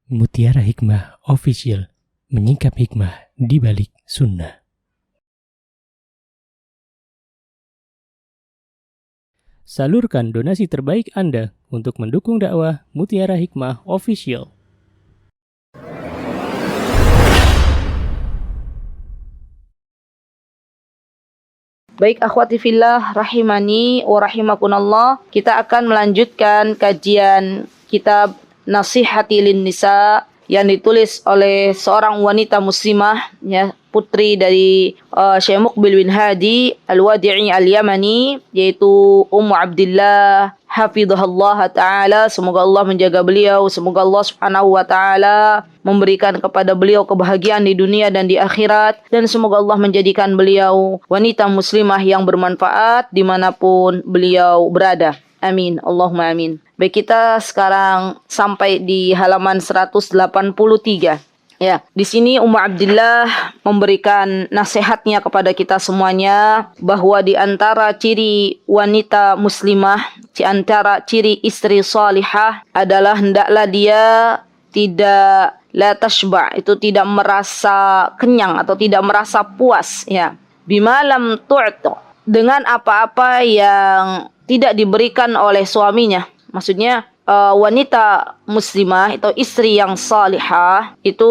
Mutiara Hikmah Official, menyingkap hikmah di balik sunnah. Salurkan donasi terbaik Anda untuk mendukung dakwah Mutiara Hikmah Official. Baik akhwati fillah rahimani wa rahimakunallah, kita akan melanjutkan kajian kitab Nasihati lin Nisa yang ditulis oleh seorang wanita muslimah, ya, putri dari Syekh Muqbil bin Hadi Al-Wadi'i Al-Yamani, yaitu Ummu Abdillah hafidhahallah ta'ala. Semoga Allah menjaga beliau, semoga Allah subhanahu wa ta'ala memberikan kepada beliau kebahagiaan di dunia dan di akhirat, dan semoga Allah menjadikan beliau wanita muslimah yang bermanfaat dimanapun beliau berada. Amin, Allahumma amin. Baik, kita sekarang sampai di halaman 183. Ya, di sini Ummu Abdillah memberikan nasihatnya kepada kita semuanya bahwa di antara ciri wanita muslimah, di antara ciri istri salihah adalah hendaklah dia tidak la tashba', itu tidak merasa kenyang atau tidak merasa puas, ya. Bima lam tu'ta, dengan apa-apa yang tidak diberikan oleh suaminya. Maksudnya wanita muslimah atau istri yang salihah itu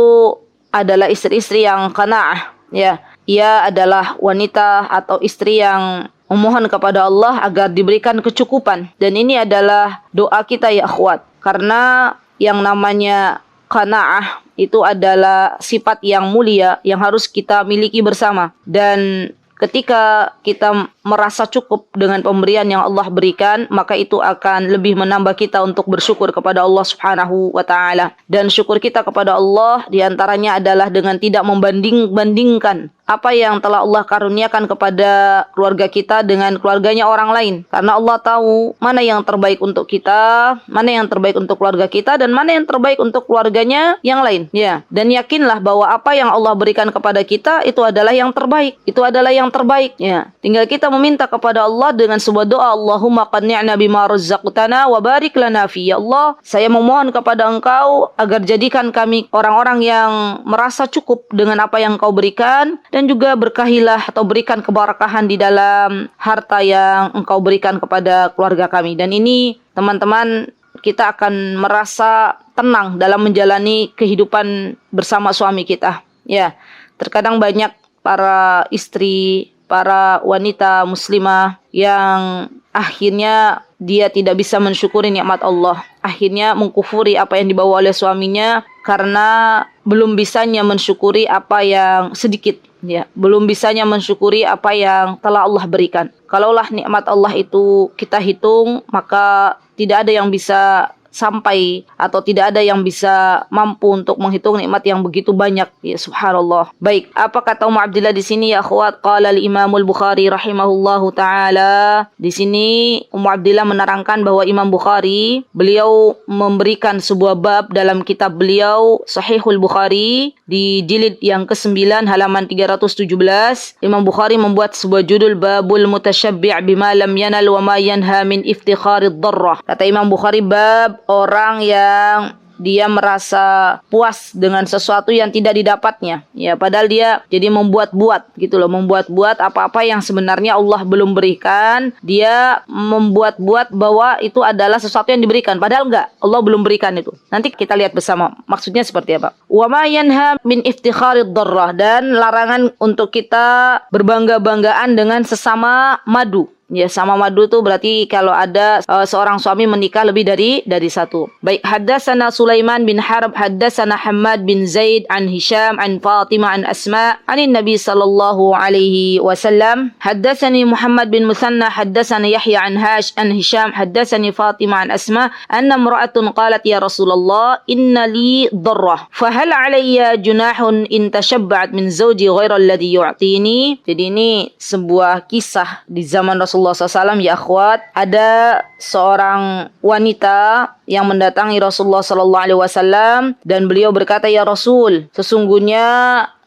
adalah istri-istri yang qanaah, ya. Ia adalah wanita atau istri yang memohon kepada Allah agar diberikan kecukupan, dan ini adalah doa kita, ya akhwat, karena yang namanya qanaah itu adalah sifat yang mulia yang harus kita miliki bersama. Dan ketika kita merasa cukup dengan pemberian yang Allah berikan, maka itu akan lebih menambah kita untuk bersyukur kepada Allah subhanahu wa ta'ala. Dan syukur kita kepada Allah diantaranya adalah dengan tidak membanding-bandingkan apa yang telah Allah karuniakan kepada keluarga kita dengan keluarganya orang lain. Karena Allah tahu mana yang terbaik untuk kita, mana yang terbaik untuk keluarga kita, dan mana yang terbaik untuk keluarganya yang lain. Ya. Dan yakinlah bahwa apa yang Allah berikan kepada kita itu adalah yang terbaik. Itu adalah yang terbaik. Ya. Tinggal kita meminta kepada Allah dengan sebuah doa, Allahumma qanni'na bima razzaqtana wa barik lana fi. Ya Allah, saya memohon kepada Engkau agar jadikan kami orang-orang yang merasa cukup dengan apa yang Engkau berikan, dan juga berkahilah atau berikan keberkahan di dalam harta yang Engkau berikan kepada keluarga kami. Dan ini, teman-teman, kita akan merasa tenang dalam menjalani kehidupan bersama suami kita. Ya, terkadang banyak para istri, para wanita muslimah yang akhirnya dia tidak bisa mensyukuri nikmat Allah. Akhirnya mengkufuri apa yang dibawa oleh suaminya karena belum bisanya mensyukuri apa yang sedikit, ya, belum bisanya mensyukuri apa yang telah Allah berikan. Kalaulah nikmat Allah itu kita hitung, maka tidak ada yang bisa sampai atau tidak ada yang bisa mampu untuk menghitung nikmat yang begitu banyak, ya subhanallah. Baik, apa kata Ummu Abdillah di sini, ya akhwat? Qala al-Imam al-Bukhari rahimahullahu taala. Di sini Ummu Abdillah menerangkan bahwa Imam Bukhari, beliau memberikan sebuah bab dalam kitab beliau Sahihul Bukhari di jilid yang ke-9 halaman 317. Imam Bukhari membuat sebuah judul Babul Mutasyabbi' bima lam yanal wa ma yanha min iftikharid dharrah. Kata Imam Bukhari, bab orang yang dia merasa puas dengan sesuatu yang tidak didapatnya, ya, padahal dia jadi membuat-buat gitu loh, membuat-buat apa-apa yang sebenarnya Allah belum berikan. Dia membuat-buat bahwa itu adalah sesuatu yang diberikan, padahal enggak, Allah belum berikan itu. Nanti kita lihat bersama maksudnya seperti apa. Wa ma yanha min iftikharid dharrah, dan larangan untuk kita berbangga-banggaan dengan sesama madu. Ya, sama madu itu berarti kalau ada seorang suami menikah lebih dari satu. Baik, haddatsana Sulaiman bin Harb, haddatsana Hammad bin Zaid an Hisham an Fatimah an Asma anin Nabi sallallahu alaihi wasallam. Haddatsani Muhammad bin Musanna, haddatsana Yahya an Hisham, haddatsani Fatimah an Asma anna imra'atun qalat ya Rasulullah inna li dharrah fa hal alayya junahun in tashabba'at min zawji ghaira alladhi yu'tini. Jadi ini sebuah kisah di zaman Rasulullah SAW, ya akhwat. Ada seorang wanita yang mendatangi Rasulullah SAW dan beliau berkata, ya Rasul, sesungguhnya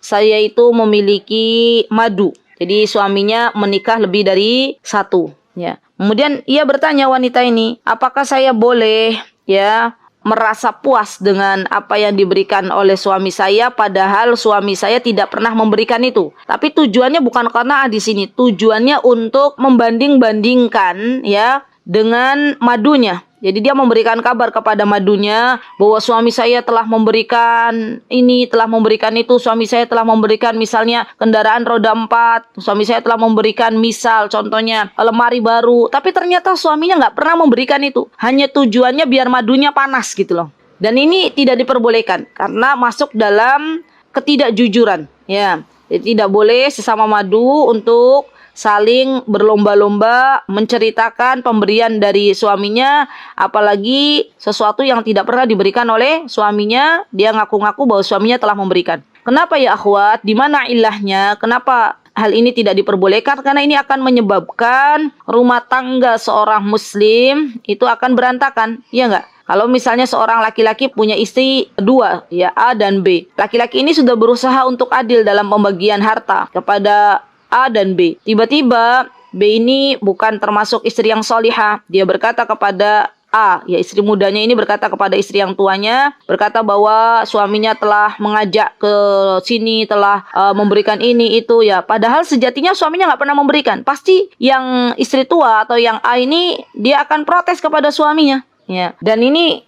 saya itu memiliki madu. Jadi suaminya menikah lebih dari satu, ya. Kemudian ia bertanya, wanita ini, apakah saya boleh, ya, merasa puas dengan apa yang diberikan oleh suami saya, padahal suami saya tidak pernah memberikan itu. Tapi tujuannya bukan qanaah di sini, tujuannya untuk membanding-bandingkan ya dengan madunya. Jadi dia memberikan kabar kepada madunya bahwa suami saya telah memberikan ini, telah memberikan itu, suami saya telah memberikan misalnya kendaraan roda 4, suami saya telah memberikan misal contohnya lemari baru, tapi ternyata suaminya nggak pernah memberikan itu. Hanya tujuannya biar madunya panas gitu loh. Dan ini tidak diperbolehkan karena masuk dalam ketidakjujuran. Ya, jadi tidak boleh sesama madu untuk saling berlomba-lomba menceritakan pemberian dari suaminya, apalagi sesuatu yang tidak pernah diberikan oleh suaminya, dia ngaku-ngaku bahwa suaminya telah memberikan. Kenapa ya akhwat? Di mana ilahnya? Kenapa hal ini tidak diperbolehkan? Karena ini akan menyebabkan rumah tangga seorang muslim itu akan berantakan, ya enggak? Kalau misalnya seorang laki-laki punya istri dua, ya A dan B. Laki-laki ini sudah berusaha untuk adil dalam pembagian harta kepada A dan B. Tiba-tiba B ini bukan termasuk istri yang solihah. Dia berkata kepada A, ya istri mudanya ini berkata kepada istri yang tuanya, berkata bahwa suaminya telah mengajak ke sini, telah memberikan ini itu ya. Padahal sejatinya suaminya nggak pernah memberikan. Pasti yang istri tua atau yang A ini dia akan protes kepada suaminya. Ya. Dan ini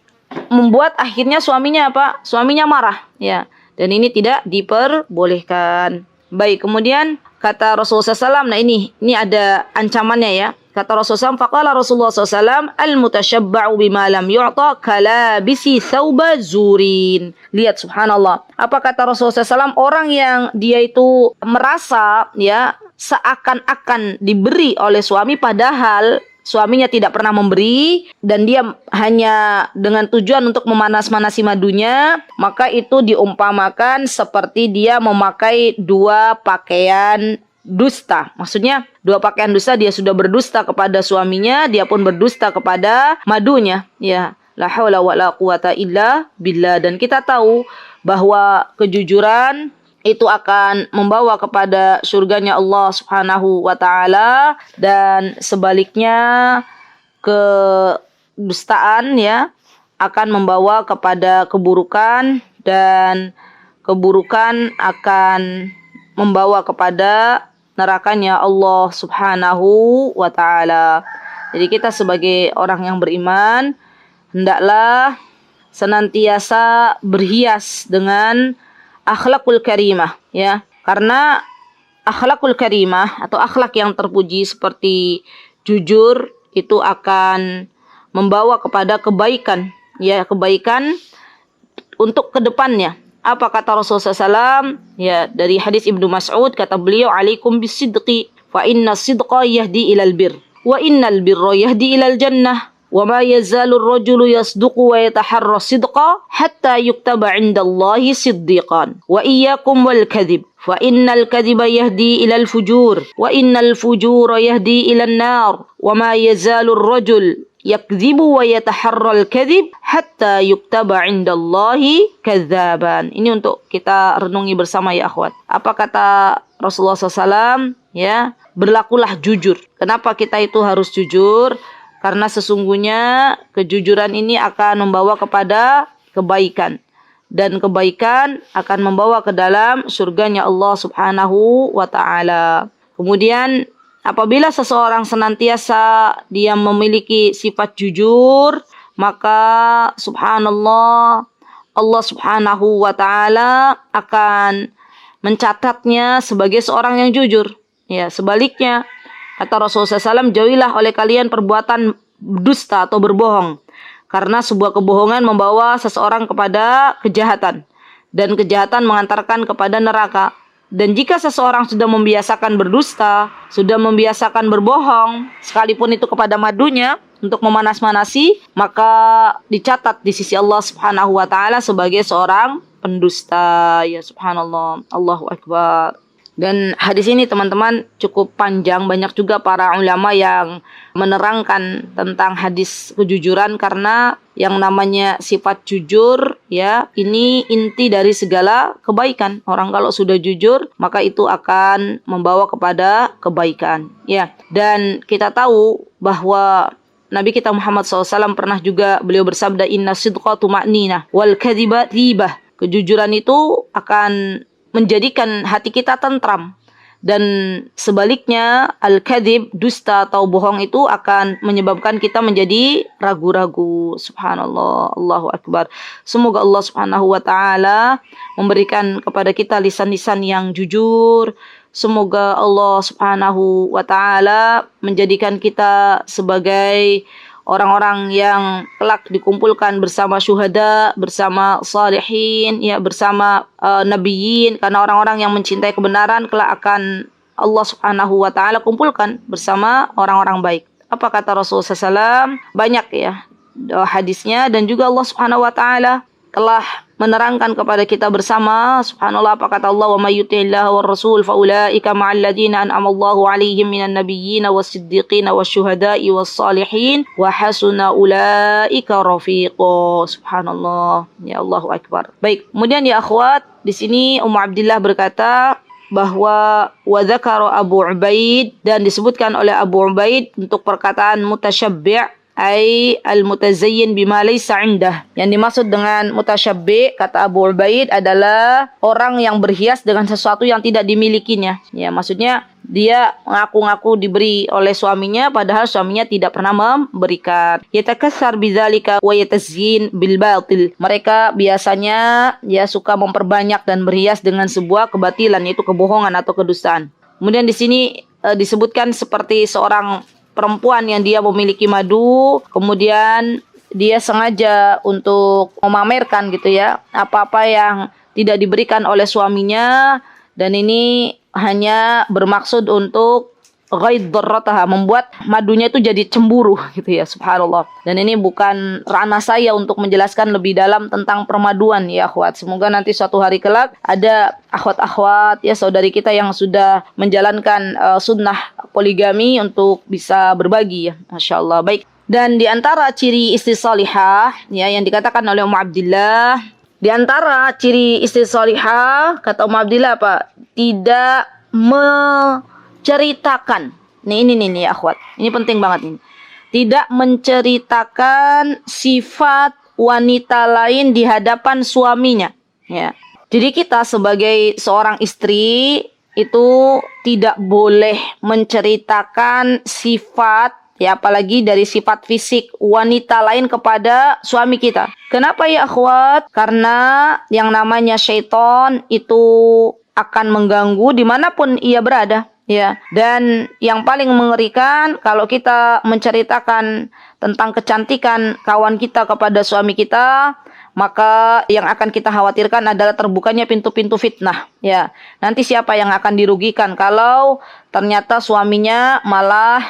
membuat akhirnya suaminya apa? Suaminya marah. Ya. Dan ini tidak diperbolehkan. Baik, kemudian kata Rasulullah SAW, nah ini ada ancamannya ya. Kata Rasulullah SAW, faqala Rasulullah SAW, al-mutasyabba'u bima lam yu'ta kalabisi thawba zurin. Lihat subhanallah. Apa kata Rasulullah SAW? Orang yang dia itu merasa ya seakan-akan diberi oleh suami padahal suaminya tidak pernah memberi dan dia hanya dengan tujuan untuk memanas-manasi madunya, maka itu diumpamakan seperti dia memakai dua pakaian dusta. Maksudnya dua pakaian dusta, dia sudah berdusta kepada suaminya, dia pun berdusta kepada madunya. Ya, la haula wala quwata illa billah. Dan kita tahu bahwa kejujuran itu akan membawa kepada surganya Allah Subhanahu wa taala, dan sebaliknya kedustaan ya akan membawa kepada keburukan, dan keburukan akan membawa kepada nerakanya Allah Subhanahu wa taala. Jadi kita sebagai orang yang beriman hendaklah senantiasa berhias dengan akhlakul karimah ya, karena akhlakul karimah atau akhlak yang terpuji seperti jujur itu akan membawa kepada kebaikan ya, kebaikan untuk kedepannya. Apa kata Rasulullah SAW ya, dari hadis Ibnu Mas'ud, kata beliau, alaikum bisidqi fa inna sidqa yahdi ilal bir wa innal birra yahdi ilal jannah wa ma yazalu ar-rajulu yasduqu wa yataharra sidqa hatta yuktaba 'indallahi siddiqan wa iyyakum wal kadhib fa innal kadhiba yahdi ilal fujur wa innal fujura yahdi ilan nar wa ma yazalu ar-rajul yakdzibu wa yataharra al-kadhib hatta yuktaba 'indallahi kadzaban. Ini untuk kita renungi bersama ya akhwat. Apa kata Rasulullah SAW ya, berlakulah jujur. Kenapa kita itu harus jujur? Karena sesungguhnya kejujuran ini akan membawa kepada kebaikan. Dan kebaikan akan membawa ke dalam surganya Allah Subhanahu wa ta'ala. Kemudian apabila seseorang senantiasa dia memiliki sifat jujur, maka subhanallah, Allah Subhanahu wa ta'ala akan mencatatnya sebagai seorang yang jujur. Ya, sebaliknya kata Rasulullah SAW, jauhilah oleh kalian perbuatan dusta atau berbohong. Karena sebuah kebohongan membawa seseorang kepada kejahatan. Dan kejahatan mengantarkan kepada neraka. Dan jika seseorang sudah membiasakan berdusta, sudah membiasakan berbohong, sekalipun itu kepada madunya, untuk memanas-manasi, maka dicatat di sisi Allah Subhanahu wa ta'ala sebagai seorang pendusta. Ya subhanallah, Allahu Akbar. Dan hadis ini teman-teman cukup panjang, banyak juga para ulama yang menerangkan tentang hadis kejujuran, karena yang namanya sifat jujur ya, ini inti dari segala kebaikan. Orang kalau sudah jujur maka itu akan membawa kepada kebaikan ya. Dan kita tahu bahwa Nabi kita Muhammad SAW pernah juga beliau bersabda, inna sidqa tuma'ninah wal kadhiba ribah. Kejujuran itu akan menjadikan hati kita tentram. Dan sebaliknya, al-kadhib, dusta atau bohong itu akan menyebabkan kita menjadi ragu-ragu. Subhanallah, Allahu Akbar. Semoga Allah Subhanahu wa ta'ala memberikan kepada kita lisan-lisan yang jujur. Semoga Allah Subhanahu wa ta'ala menjadikan kita sebagai orang-orang yang kelak dikumpulkan bersama syuhada, bersama salihin, ya, bersama nabiyyin, karena orang-orang yang mencintai kebenaran kelak akan Allah Subhanahu wa taala kumpulkan bersama orang-orang baik. Apa kata Rasulullah SAW? Banyak ya hadisnya, dan juga Allah Subhanahu wa taala telah menerangkan kepada kita bersama. Subhanallah, apa kata Allah, wa may yuti'illaha war rasul fa ulaika ma'al ladzina an'ama Allahu 'alaihim minan nabiyyin was-siddiqin wasyuhada'i was-salihin wa hasuna ulaika rafiqa. Subhanallah, ya, Allahu Akbar. Baik, kemudian ya akhwat, di sini Ummu Abdillah berkata bahwa wa dzakara Abu Ubaid, dan disebutkan oleh Abu Ubaid untuk perkataan mutasyabbi' ay al-mutazayyin bima laysa indah. Yang dimaksud dengan mutasyabbi', kata Abu Ubaid, adalah orang yang berhias dengan sesuatu yang tidak dimilikinya. Ya, maksudnya dia mengaku-ngaku diberi oleh suaminya padahal suaminya tidak pernah memberikan. Yatakassar bidzalika wa yatazyin bil batil. Mereka biasanya ya suka memperbanyak dan berhias dengan sebuah kebatilan, yaitu kebohongan atau kedustaan. Kemudian di sini disebutkan seperti seorang perempuan yang dia memiliki madu, kemudian dia sengaja untuk memamerkan gitu ya, apa-apa yang tidak diberikan oleh suaminya, dan ini hanya bermaksud untuk ghaid darrataha, membuat madunya itu jadi cemburu gitu ya, subhanallah. Dan ini bukan ranah saya untuk menjelaskan lebih dalam tentang permaduan ya akhwat. Semoga nanti suatu hari kelak ada akhwat-akhwat ya, saudari kita yang sudah menjalankan sunnah poligami untuk bisa berbagi ya, Masya Allah. Baik, dan di antara ciri istri salihah ya yang dikatakan oleh Ummu Abdillah, di antara ciri istri salihah kata Ummu Abdillah apa? Tidak menceritakan. Ini akhwat. Ini penting banget ini. Tidak menceritakan sifat wanita lain di hadapan suaminya. Ya. Jadi kita sebagai seorang istri itu tidak boleh menceritakan sifat, ya, apalagi dari sifat fisik wanita lain kepada suami kita. Kenapa ya akhwat? Karena yang namanya syaitan itu akan mengganggu dimanapun ia berada. Ya, dan yang paling mengerikan kalau kita menceritakan tentang kecantikan kawan kita kepada suami kita, maka yang akan kita khawatirkan adalah terbukanya pintu-pintu fitnah. Ya, nanti siapa yang akan dirugikan kalau ternyata suaminya malah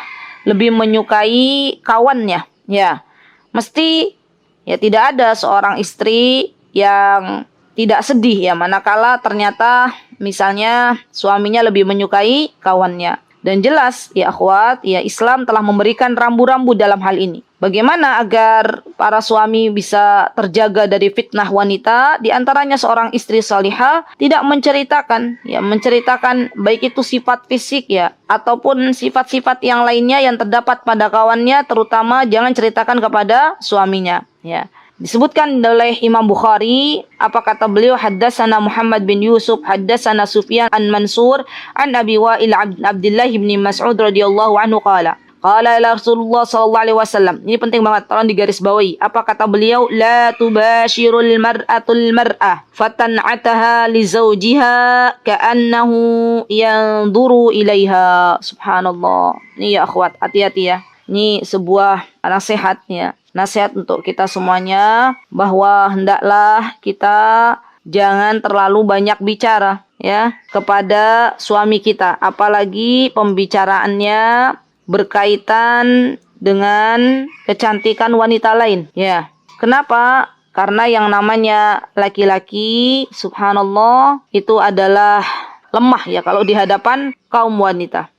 lebih menyukai kawannya? Ya, mesti ya tidak ada seorang istri yang tidak sedih ya manakala ternyata misalnya suaminya lebih menyukai kawannya. Dan jelas ya akhwat, ya Islam telah memberikan rambu-rambu dalam hal ini. Bagaimana agar para suami bisa terjaga dari fitnah wanita? Di antaranya seorang istri salihah tidak menceritakan baik itu sifat fisik ya ataupun sifat-sifat yang lainnya yang terdapat pada kawannya, terutama jangan ceritakan kepada suaminya ya. Disebutkan oleh Imam Bukhari, apa kata beliau? Haddatsana Muhammad bin Yusuf, haddatsana Sufyan an Mansur an Abi Wa'il Abdullah bin Mas'ud radhiyallahu anhu qala Rasulullah sallallahu alaihi wasallam. Ini penting banget, tolong digarisbawahi. Apa kata beliau? La tubashirul mar'atul mar'ah fatan'ataha li zawjiha ka'annahu yanzuru ilaiha. Subhanallah. Ini ya akhwat, hati-hati ya. Ini sebuah nasihat ya. Nasihat untuk kita semuanya bahwa hendaklah kita jangan terlalu banyak bicara ya kepada suami kita, apalagi pembicaraannya berkaitan dengan kecantikan wanita lain ya. Kenapa? Karena yang namanya laki-laki subhanallah itu adalah lemah ya kalau di hadapan kaum wanita.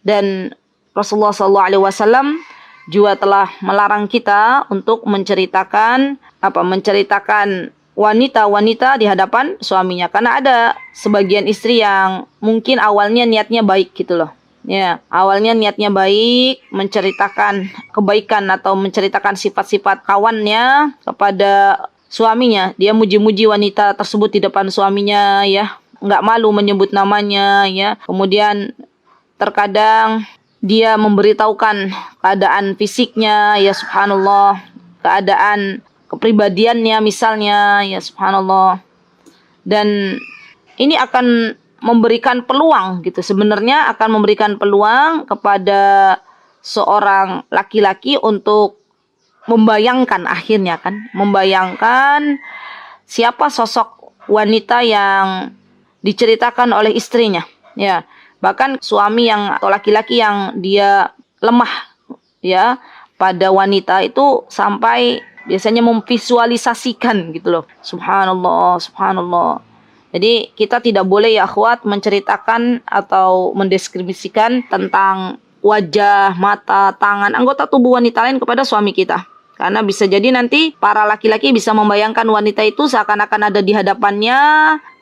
Dan Rasulullah SAW juga telah melarang kita untuk menceritakan wanita-wanita di hadapan suaminya, karena ada sebagian istri yang mungkin awalnya niatnya baik gitu loh Ya, awalnya niatnya baik, menceritakan kebaikan atau menceritakan sifat-sifat kawannya kepada suaminya. Dia muji-muji wanita tersebut di depan suaminya, ya. Nggak malu menyebut namanya, ya. Kemudian terkadang dia memberitahukan keadaan fisiknya, ya subhanallah, keadaan kepribadiannya misalnya, ya subhanallah. Dan ini akan memberikan peluang gitu. Sebenarnya akan memberikan peluang kepada seorang laki-laki untuk membayangkan akhirnya kan, membayangkan siapa sosok wanita yang diceritakan oleh istrinya. Ya, bahkan suami yang atau laki-laki yang dia lemah ya pada wanita itu sampai biasanya memvisualisasikan gitu loh. Subhanallah, subhanallah. Jadi kita tidak boleh ya akhwat menceritakan atau mendeskripsikan tentang wajah, mata, tangan, anggota tubuh wanita lain kepada suami kita. Karena bisa jadi nanti para laki-laki bisa membayangkan wanita itu seakan-akan ada di hadapannya,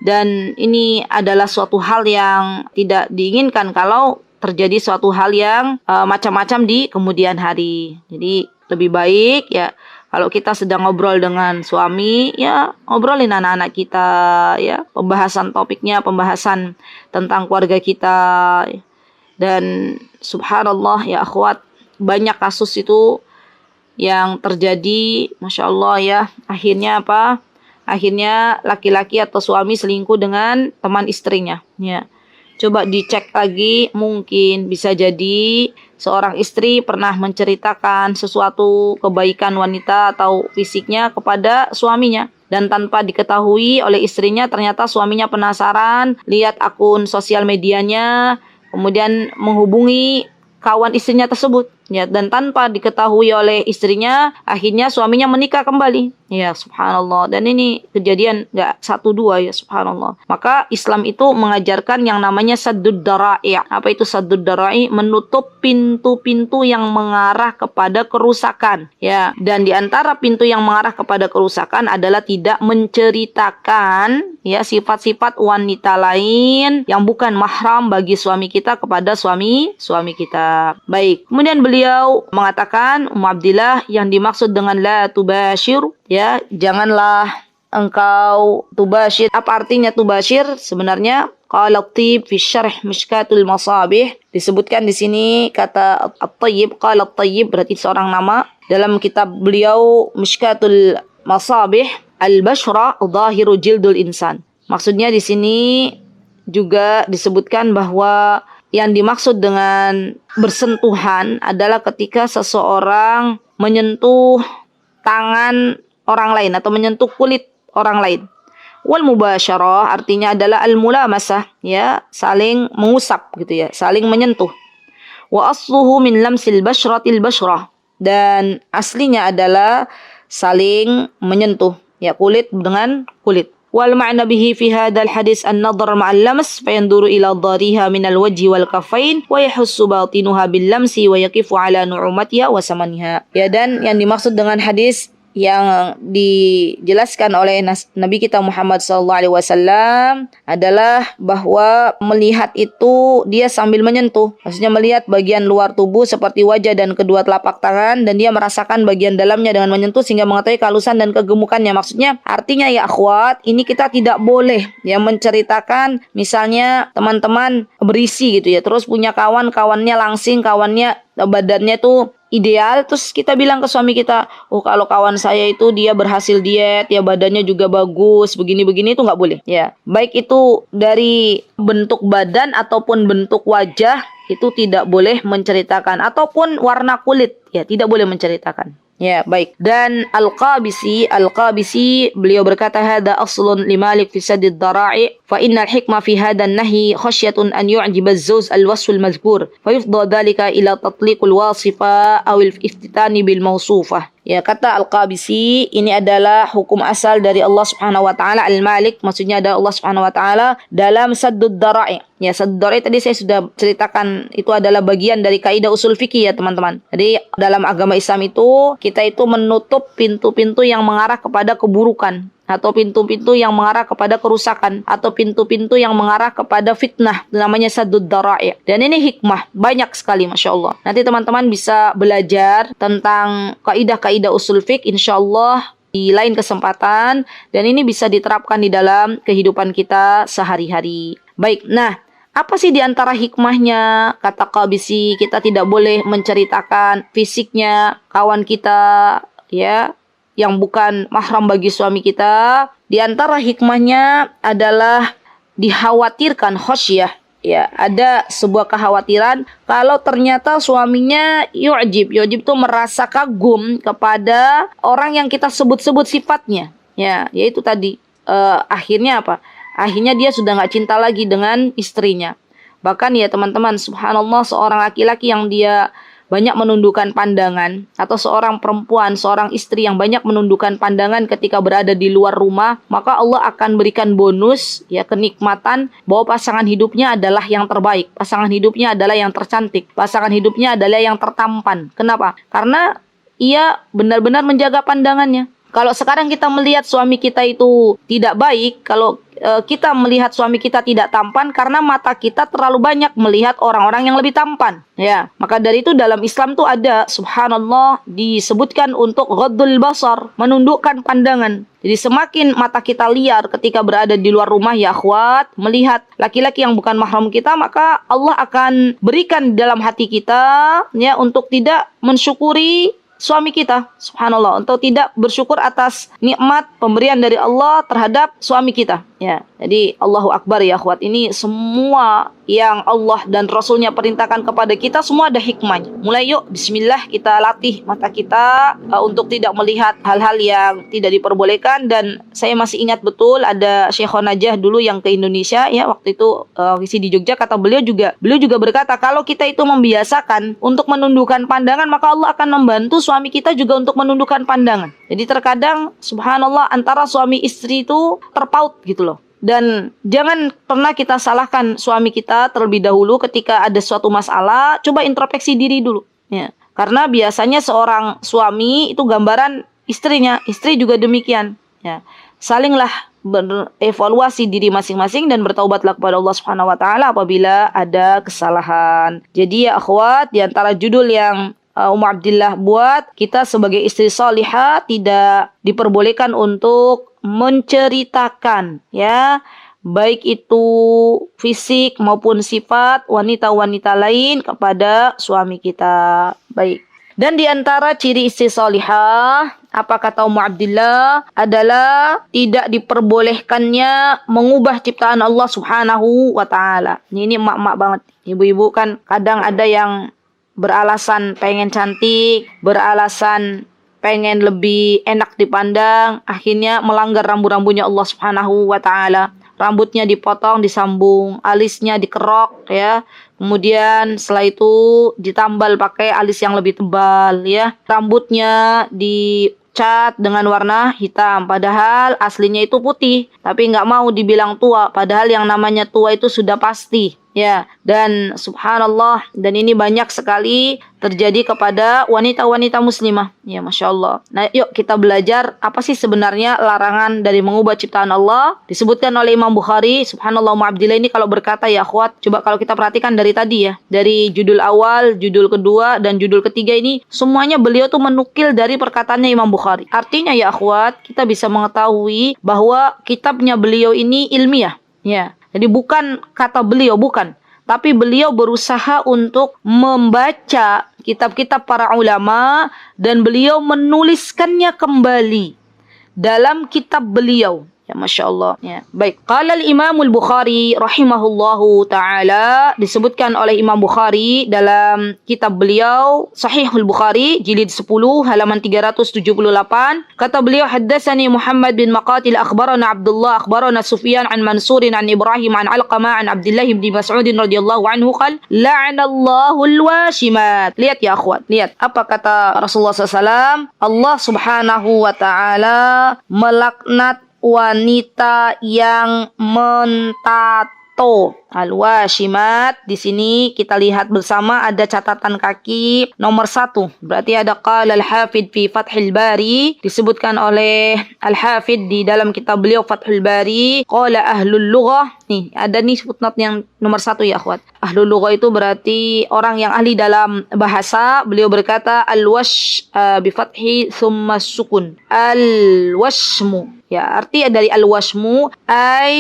dan ini adalah suatu hal yang tidak diinginkan kalau terjadi suatu hal yang macam-macam di kemudian hari. Jadi lebih baik ya kalau kita sedang ngobrol dengan suami, ya ngobrolin anak-anak kita, ya pembahasan topiknya, pembahasan tentang keluarga kita. Dan subhanallah ya akhwat, banyak kasus itu yang terjadi, Masya Allah ya. Akhirnya apa? Akhirnya laki-laki atau suami selingkuh dengan teman istrinya. Ya. Coba dicek lagi, mungkin bisa jadi seorang istri pernah menceritakan sesuatu kebaikan wanita atau fisiknya kepada suaminya. Dan tanpa diketahui oleh istrinya, ternyata suaminya penasaran, lihat akun sosial medianya, kemudian menghubungi kawan istrinya tersebut. Ya, dan tanpa diketahui oleh istrinya, akhirnya suaminya menikah kembali. Ya, subhanallah. Dan ini kejadian gak satu dua ya, subhanallah. Maka Islam itu mengajarkan yang namanya saddud dara'i'. Apa itu saddud dara'i'? Menutup pintu-pintu yang mengarah kepada kerusakan. Ya, dan di antara pintu yang mengarah kepada kerusakan adalah tidak menceritakan ya sifat-sifat wanita lain yang bukan mahram bagi suami kita kepada suami kita. Baik. Kemudian beliau mengatakan, Abdillah, yang dimaksud dengan la tubashir, ya, janganlah engkau tubashir. Apa artinya tubashir? Sebenarnya qala at-Tayyib fi syarh Mishkatul Masabih, disebutkan di sini kata at-Tayyib, qala at-Tayyib berarti seorang nama. Dalam kitab beliau Mishkatul Masabih, al-bashra dhahiru jildul insan. Maksudnya di sini juga disebutkan bahwa yang dimaksud dengan bersentuhan adalah ketika seseorang menyentuh tangan orang lain atau menyentuh kulit orang lain. Wal mubasyarah artinya adalah al-mulamasah, ya, saling mengusap gitu ya, saling menyentuh. Wa asluhu min lamsil bashratil basyrah, dan aslinya adalah saling menyentuh, ya, kulit dengan kulit. Wal ma'na bihi fi hadzal hadis an-nadhar ma'al lams fa yanzuru ila dhariha min al-wajhi wal kaffain wa yahussu batinuha bil lamsi wa yaqifu ala nu'umatiha wa samaniha. Ya, dan yang dimaksud dengan hadis yang dijelaskan oleh Nabi kita Muhammad SAW adalah bahwa melihat itu dia sambil menyentuh. Maksudnya melihat bagian luar tubuh seperti wajah dan kedua telapak tangan, dan dia merasakan bagian dalamnya dengan menyentuh sehingga mengetahui kehalusan dan kegemukannya. Maksudnya artinya ya akhwat, ini kita tidak boleh ya menceritakan misalnya teman-teman berisi gitu ya, terus punya kawannya langsing, kawannya badannya tuh ideal, terus kita bilang ke suami kita, oh kalau kawan saya itu dia berhasil diet, ya badannya juga bagus, begini-begini, itu nggak boleh. Ya, baik itu dari bentuk badan ataupun bentuk wajah, itu tidak boleh menceritakan, ataupun warna kulit, ya tidak boleh menceritakan. Ya, baik. Dan Al-Qabisi beliau berkata, hada aslun li Malik fi saddid dara'i, fa innal hikma fi hadan nahi khasyatun an yu'jiba az-zawj al-wasf al-madhkur fa yufdha dhalika ila tatliqul wasifa aw al-iftitani bil mawsufah. Ya, kata Al-Qabisi, ini adalah hukum asal dari Allah Subhanahu wa taala. Al-Malik maksudnya adalah Allah Subhanahu wa taala dalam saddud dara'i. Ya, saddud dara'i tadi saya sudah ceritakan, itu adalah bagian dari kaidah usul fikih ya teman-teman. Jadi dalam agama Islam itu kita itu menutup pintu-pintu yang mengarah kepada keburukan atau pintu-pintu yang mengarah kepada kerusakan atau pintu-pintu yang mengarah kepada fitnah, namanya saddud dhara'i. Dan ini hikmah banyak sekali, Masya Allah. Nanti teman-teman bisa belajar tentang kaidah-kaidah usul fiqh insyaallah di lain kesempatan, dan ini bisa diterapkan di dalam kehidupan kita sehari-hari. Baik, nah apa sih di antara hikmahnya? Kata Qabisi, kita tidak boleh menceritakan fisiknya kawan kita ya yang bukan mahram bagi suami kita. Di antara hikmahnya adalah dikhawatirkan khosyah. Ya, ada sebuah kekhawatiran kalau ternyata suaminya yu'jib itu merasa kagum kepada orang yang kita sebut-sebut sifatnya. Ya, yaitu tadi akhirnya apa? Akhirnya dia sudah nggak cinta lagi dengan istrinya. Bahkan ya teman-teman, subhanallah, seorang laki-laki yang dia banyak menundukkan pandangan, atau seorang perempuan, seorang istri yang banyak menundukkan pandangan ketika berada di luar rumah, maka Allah akan berikan bonus, ya, kenikmatan bahwa pasangan hidupnya adalah yang terbaik, pasangan hidupnya adalah yang tercantik, pasangan hidupnya adalah yang tertampan. Kenapa? Karena ia benar-benar menjaga pandangannya. Kalau sekarang kita melihat suami kita itu tidak baik, kalau kita melihat suami kita tidak tampan karena mata kita terlalu banyak melihat orang-orang yang lebih tampan. Ya, maka dari itu dalam Islam tuh ada, subhanallah, disebutkan untuk ghaddul basar, menundukkan pandangan. Jadi semakin mata kita liar ketika berada di luar rumah, ya akhwat, melihat laki-laki yang bukan mahram kita, maka Allah akan berikan dalam hati kita ya untuk tidak mensyukuri suami kita, subhanallah, untuk tidak bersyukur atas nikmat pemberian dari Allah terhadap suami kita. Ya, jadi Allahu Akbar ya akhwat, ini semua yang Allah dan Rasulnya perintahkan kepada kita semua ada hikmahnya. Mulai yuk, bismillah, kita latih mata kita untuk tidak melihat hal-hal yang tidak diperbolehkan. Dan saya masih ingat betul ada Syekhon Najah dulu yang ke Indonesia ya, waktu itu visi di Jogja, kata beliau juga berkata kalau kita itu membiasakan untuk menundukkan pandangan, maka Allah akan membantu suami kita juga untuk menundukkan pandangan. Jadi terkadang subhanallah antara suami istri itu terpaut gitu loh. Dan jangan pernah kita salahkan suami kita terlebih dahulu ketika ada suatu masalah. Coba introspeksi diri dulu ya. Karena biasanya seorang suami itu gambaran istrinya, istri juga demikian ya. Salinglah berevaluasi diri masing-masing dan bertaubatlah kepada Allah Subhanahu wa taala apabila ada kesalahan. Jadi ya akhwat, di antara judul yang Ummu Abdillah buat, kita sebagai istri salihah tidak diperbolehkan untuk menceritakan ya, baik itu fisik maupun sifat wanita-wanita lain kepada suami kita. Baik. Dan di antara ciri istri salihah, apa kata Ummu Abdillah, adalah tidak diperbolehkannya mengubah ciptaan Allah Subhanahu wa taala. Ini emak-emak banget. Ibu-ibu kan kadang ada yang beralasan pengen cantik, beralasan pengen lebih enak dipandang, akhirnya melanggar rambu-rambunya Allah Subhanahu wa taala. Rambutnya dipotong, disambung, alisnya dikerok ya. Kemudian setelah itu ditambal pakai alis yang lebih tebal ya. Rambutnya dicat dengan warna hitam, padahal aslinya itu putih, tapi nggak mau dibilang tua, padahal yang namanya tua itu sudah pasti. Ya, dan subhanallah, dan ini banyak sekali terjadi kepada wanita-wanita muslimah. Ya, Masya Allah. Nah, yuk kita belajar apa sih sebenarnya larangan dari mengubah ciptaan Allah. Disebutkan oleh Imam Bukhari, subhanallah, Ummu Abdillah ini kalau berkata ya akhwat, coba kalau kita perhatikan dari tadi ya, dari judul awal, judul kedua, dan judul ketiga ini, semuanya beliau tuh menukil dari perkataannya Imam Bukhari. Artinya ya akhwat, kita bisa mengetahui bahwa kitabnya beliau ini ilmiah. Ya. Jadi bukan kata beliau, bukan. Tapi beliau berusaha untuk membaca kitab-kitab para ulama dan beliau menuliskannya kembali dalam kitab beliau. Ya, Masya Allah. Ya. Baik. Qala al-Imam al-Bukhari rahimahullahu ta'ala, disebutkan oleh Imam Bukhari dalam kitab beliau Sahihul Bukhari jilid 10 halaman 378. Kata beliau, haddatsani Muhammad bin Maqatil akhbarana Abdullah akhbarana Sufyan an Mansurin an Ibrahim an Alqamah an Abdullah bin Mas'ud radhiyallahu anhu qala la'anallahu al-washimat. Lihat ya akhwat, lihat apa kata Rasulullah SAW. Allah Subhanahu wa ta'ala melaknat wanita yang mentato. Al-washimat. Di sini kita lihat bersama ada catatan kaki nomor 1. Berarti ada qala al-hafidh fi Fathul Bari. Disebutkan oleh al-hafidh di dalam kitab beliau Fathul Bari. Qala ahlul lughah. Nih, ada nih footnote yang nomor 1 ya akhwat. Ahlul lughah itu berarti orang yang ahli dalam bahasa. Beliau berkata al-wash bi fathi thumma sukun. Al-washmu. Ya, arti dari al-washmu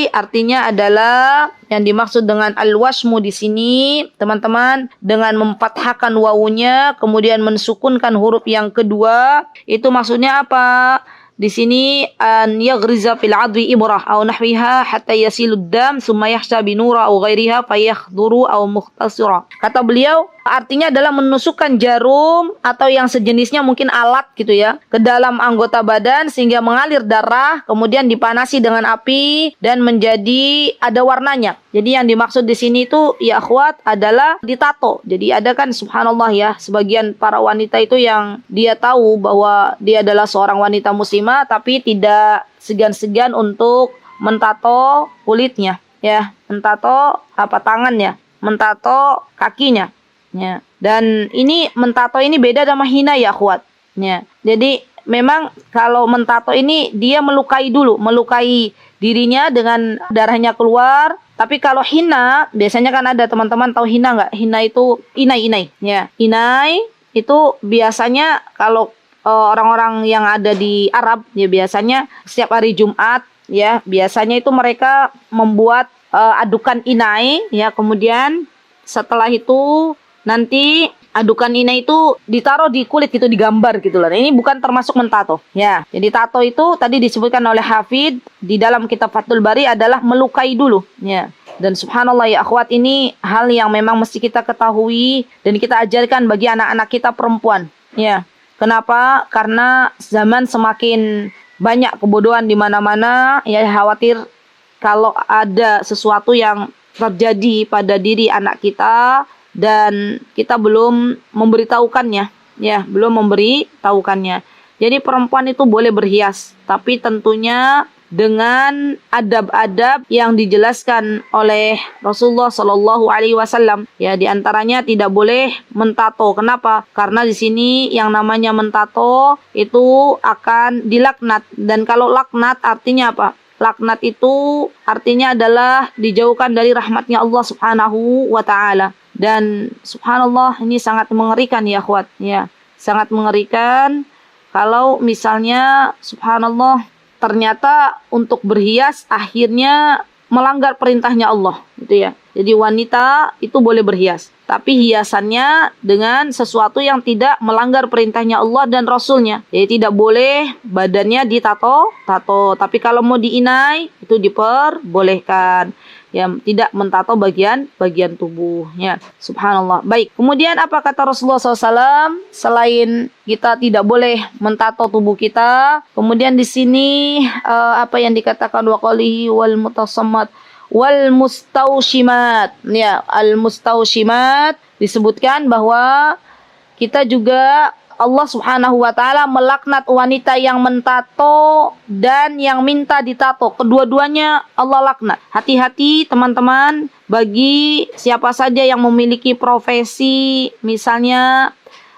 artinya adalah yang dimaksud dengan al-washmu di sini, teman-teman, dengan memfathahkan wawunya kemudian mensukunkan huruf yang kedua, itu maksudnya apa? Di sini an yaghriza fil 'adwi ibrah aw nahwiha hatta yasilud dam thumma yahsa bi nura aw ghairiha fayakhduru aw mukhtasira. Kata beliau, artinya adalah menusukkan jarum atau yang sejenisnya, mungkin alat gitu ya, ke dalam anggota badan sehingga mengalir darah, kemudian dipanasi dengan api dan menjadi ada warnanya. Jadi yang dimaksud di sini itu ya akhwat adalah ditato. Jadi ada kan subhanallah ya, sebagian para wanita itu yang dia tahu bahwa dia adalah seorang wanita muslimah tapi tidak segan-segan untuk mentato kulitnya ya, mentato tangannya, mentato kakinya. Ya. Dan ini mentato ini beda sama hina ya akhwat. Ya. Jadi memang kalau mentato ini dia melukai dulu, melukai dirinya dengan darahnya keluar. Tapi kalau hina, biasanya kan ada teman-teman tahu hina nggak? Hina itu inai. Ya. Inai itu biasanya kalau orang-orang yang ada di Arab ya biasanya setiap hari Jumat ya biasanya itu mereka membuat adukan inai ya, kemudian setelah itu nanti adukan inai itu ditaruh di kulit gitu, digambar gitu loh. Nah, ini bukan termasuk mentato ya. Jadi tato itu tadi disebutkan oleh Hafidh di dalam kitab Fathul Bari adalah melukai dulu ya. Dan subhanallah ya akhwat, ini hal yang memang mesti kita ketahui dan kita ajarkan bagi anak-anak kita perempuan ya. Kenapa? Karena zaman semakin banyak kebodohan di mana-mana ya, khawatir kalau ada sesuatu yang terjadi pada diri anak kita dan kita belum memberitahukannya ya, belum memberitahukannya. Jadi perempuan itu boleh berhias, tapi tentunya dengan adab-adab yang dijelaskan oleh Rasulullah Shallallahu Alaihi Wasallam. Ya, diantaranya tidak boleh mentato. Kenapa? Karena di sini yang namanya mentato itu akan dilaknat. Dan kalau laknat artinya apa? Laknat itu artinya adalah dijauhkan dari rahmatnya Allah Subhanahu wa Ta'ala. Dan subhanallah ini sangat mengerikan ya akhwat. Ya, sangat mengerikan kalau misalnya subhanallah ternyata untuk berhias akhirnya melanggar perintahnya Allah gitu ya. Jadi wanita itu boleh berhias, tapi hiasannya dengan sesuatu yang tidak melanggar perintahnya Allah dan Rasulnya. Jadi tidak boleh badannya ditato, tapi kalau mau diinai itu diperbolehkan. Ya, tidak mentato bagian tubuhnya. Subhanallah. Baik. Kemudian apa kata Rasulullah SAW? Selain kita tidak boleh mentato tubuh kita, kemudian di sini apa yang dikatakan waqalihi wal mutasammat wal mustaushimat. Ya, al mustaushimat disebutkan bahwa kita juga Allah Subhanahu wa Ta'ala melaknat wanita yang mentato dan yang minta ditato. Kedua-duanya Allah laknat. Hati-hati teman-teman bagi siapa saja yang memiliki profesi misalnya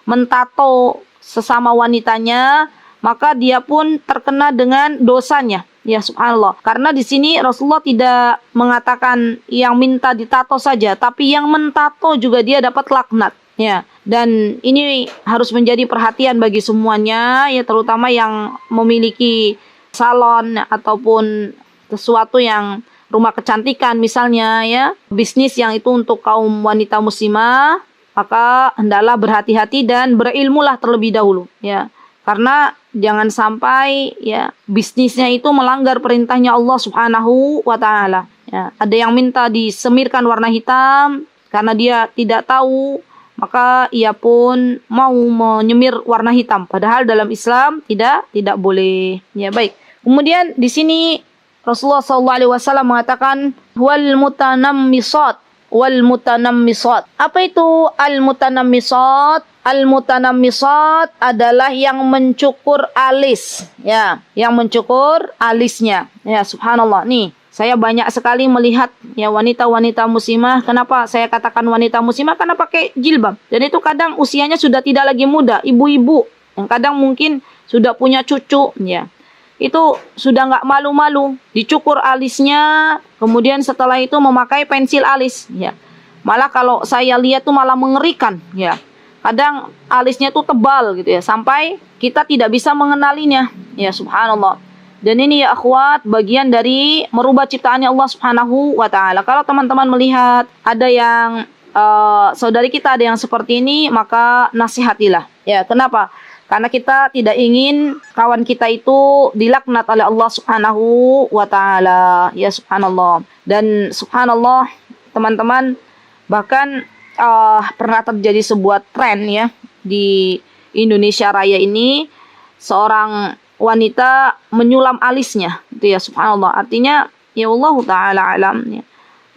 mentato sesama wanitanya, maka dia pun terkena dengan dosanya. Ya subhanallah. Karena di sini Rasulullah tidak mengatakan yang minta ditato saja, tapi yang mentato juga dia dapat laknat. Ya, dan ini harus menjadi perhatian bagi semuanya ya, terutama yang memiliki salon ataupun sesuatu yang rumah kecantikan misalnya ya, bisnis yang itu untuk kaum wanita muslimah, maka hendaklah berhati-hati dan berilmulah terlebih dahulu ya. Karena jangan sampai ya bisnisnya itu melanggar perintahnya Allah Subhanahu wa Ta'ala. Ya, ada yang minta disemirkan warna hitam karena dia tidak tahu, maka ia pun mau menyemir warna hitam. Padahal dalam Islam tidak boleh. Ya baik. Kemudian di sini Rasulullah SAW mengatakan wal mutanammisat. Apa itu al mutanammisat? Al mutanammisat adalah yang mencukur alis. Ya, yang mencukur alisnya. Ya subhanallah. Nih, Saya banyak sekali melihat ya wanita-wanita muslimah. Kenapa saya katakan wanita muslimah? Karena pakai jilbab. Dan itu kadang usianya sudah tidak lagi muda, ibu-ibu yang kadang mungkin sudah punya cucu ya. Itu sudah nggak malu-malu, dicukur alisnya, kemudian setelah itu memakai pensil alis ya. Malah kalau saya lihat tuh malah mengerikan ya. Kadang alisnya tuh tebal gitu ya, sampai kita tidak bisa mengenalinya ya, subhanallah. Dan ini ya akhwat, bagian dari merubah ciptaannya Allah Subhanahu wa taala. Kalau teman-teman melihat ada yang saudari kita ada yang seperti ini, maka nasihatilah. Ya, kenapa? Karena kita tidak ingin kawan kita itu dilaknat oleh Allah Subhanahu wa taala. Ya subhanallah. Dan subhanallah, teman-teman, bahkan pernah terjadi sebuah tren ya di Indonesia Raya ini, seorang wanita menyulam alisnya, itu ya subhanallah. Artinya ya Allah taala alam ya.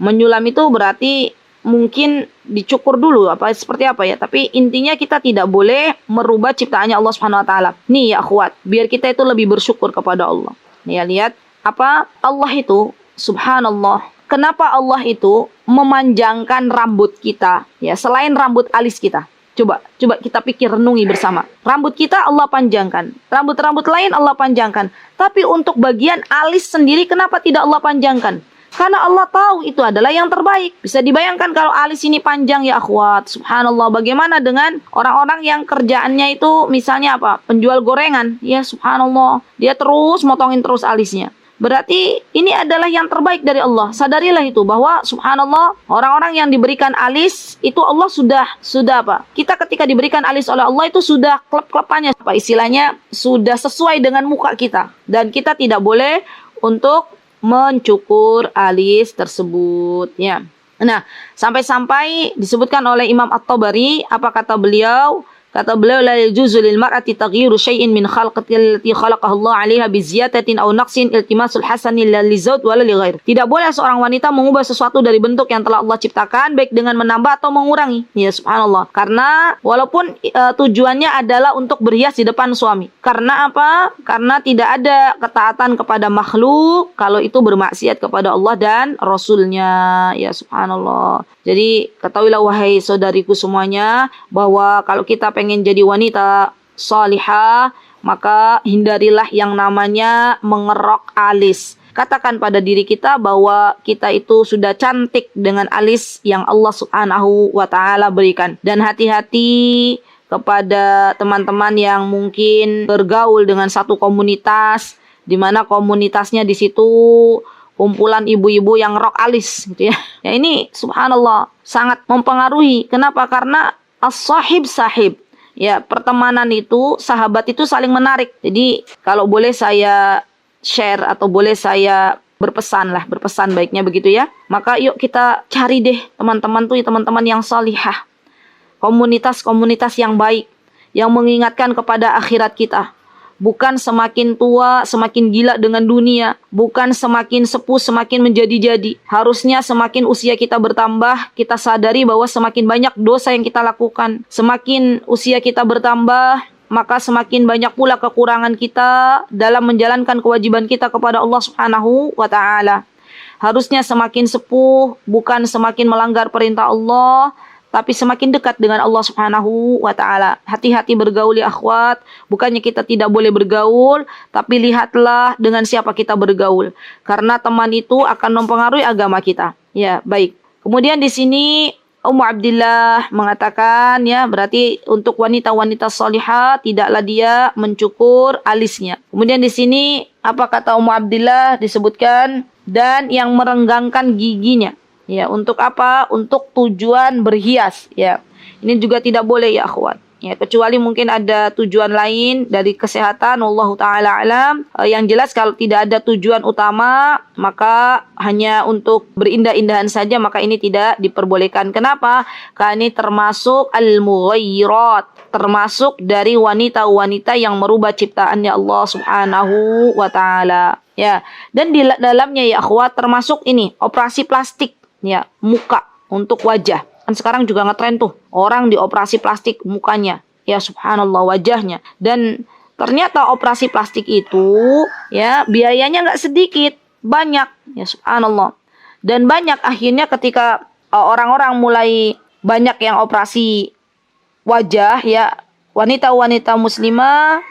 Menyulam itu berarti mungkin dicukur dulu apa seperti apa ya, tapi intinya kita tidak boleh merubah ciptaannya Allah Subhanahu wa taala. Nih ya akhwat, biar kita itu lebih bersyukur kepada Allah. Nih ya, lihat apa Allah itu subhanallah. Kenapa Allah itu memanjangkan rambut kita ya, selain rambut alis kita? Coba kita pikir, renungi bersama. Rambut kita Allah panjangkan, rambut-rambut lain Allah panjangkan. Tapi untuk bagian alis sendiri kenapa tidak Allah panjangkan? Karena Allah tahu itu adalah yang terbaik. Bisa dibayangkan kalau alis ini panjang ya akhwat. Subhanallah, bagaimana dengan orang-orang yang kerjaannya itu misalnya apa? Penjual gorengan. Ya subhanallah, dia terus motongin terus alisnya. Berarti ini adalah yang terbaik dari Allah. Sadarilah itu bahwa subhanallah, orang-orang yang diberikan alis itu Allah sudah apa? Kita ketika diberikan alis oleh Allah itu sudah klep-klepannya, apa istilahnya, sudah sesuai dengan muka kita. Dan kita tidak boleh untuk mencukur alis tersebut ya. Nah, sampai-sampai disebutkan oleh Imam At-Tabari, apa kata beliau? Kata beliau, la yajuzu lil mar'ati taghyiru syai'in min khalqati allati khalaqaha Allah 'alaiha bi ziyadatin aw naqsin iltimasul hasani lil zawj wala li ghair. Tidak boleh seorang wanita mengubah sesuatu dari bentuk yang telah Allah ciptakan baik dengan menambah atau mengurangi. Ya subhanallah. Karena walaupun tujuannya adalah untuk berhias di depan suami. Karena apa? Karena tidak ada ketaatan kepada makhluk kalau itu bermaksiat kepada Allah dan Rasulnya. Ya subhanallah. Jadi ketahuilah wahai saudariku semuanya, bahwa kalau kita pengen jadi wanita salihah, maka hindarilah yang namanya mengerok alis. Katakan pada diri kita bahwa kita itu sudah cantik dengan alis yang Allah Subhanahu wa taala berikan. Dan hati-hati kepada teman-teman yang mungkin bergaul dengan satu komunitas, di mana komunitasnya di situ kumpulan ibu-ibu yang rok alis gitu ya. Ya ini subhanallah sangat mempengaruhi. Kenapa? Karena as-sahib sahib. Ya, pertemanan itu, sahabat itu saling menarik. Jadi kalau boleh saya share atau boleh saya berpesan baiknya begitu ya. Maka yuk kita cari deh teman-teman tuh, teman-teman yang salihah. Komunitas-komunitas yang baik, yang mengingatkan kepada akhirat kita. Bukan semakin tua, semakin gila dengan dunia. Bukan semakin sepuh, semakin menjadi-jadi. Harusnya semakin usia kita bertambah, kita sadari bahwa semakin banyak dosa yang kita lakukan. Semakin usia kita bertambah, maka semakin banyak pula kekurangan kita dalam menjalankan kewajiban kita kepada Allah Subhanahu wa ta'ala. Harusnya semakin sepuh, bukan semakin melanggar perintah Allah, tapi semakin dekat dengan Allah Subhanahu wa ta'ala. Hati-hati bergaul ya akhwat. Bukannya kita tidak boleh bergaul, tapi lihatlah dengan siapa kita bergaul. Karena teman itu akan mempengaruhi agama kita. Ya, baik. Kemudian di sini Ummu Abdillah mengatakan ya, berarti untuk wanita-wanita salihah tidaklah dia mencukur alisnya. Kemudian di sini apa kata Ummu Abdillah disebutkan, dan yang merenggangkan giginya. Ya, untuk apa? Untuk tujuan berhias. Ya, ini juga tidak boleh ya akhwat. Ya, kecuali mungkin ada tujuan lain dari kesehatan, wallahu taala alam. Yang jelas kalau tidak ada tujuan utama, maka hanya untuk berindah-indahan saja, maka ini tidak diperbolehkan. Kenapa? Karena ini termasuk al-mughayyirat, termasuk dari wanita-wanita yang merubah ciptaannya Allah Subhanahu wa taala. Ya, dan di dalamnya ya akhwat termasuk ini operasi plastik. Ya, muka untuk wajah. Kan sekarang juga ngetren tuh, orang dioperasi plastik mukanya. Ya subhanallah, wajahnya. Dan ternyata operasi plastik itu ya biayanya nggak sedikit. banyak, ya subhanallah. Dan banyak akhirnya ketika orang-orang mulai banyak yang operasi wajah, ya wanita-wanita muslimah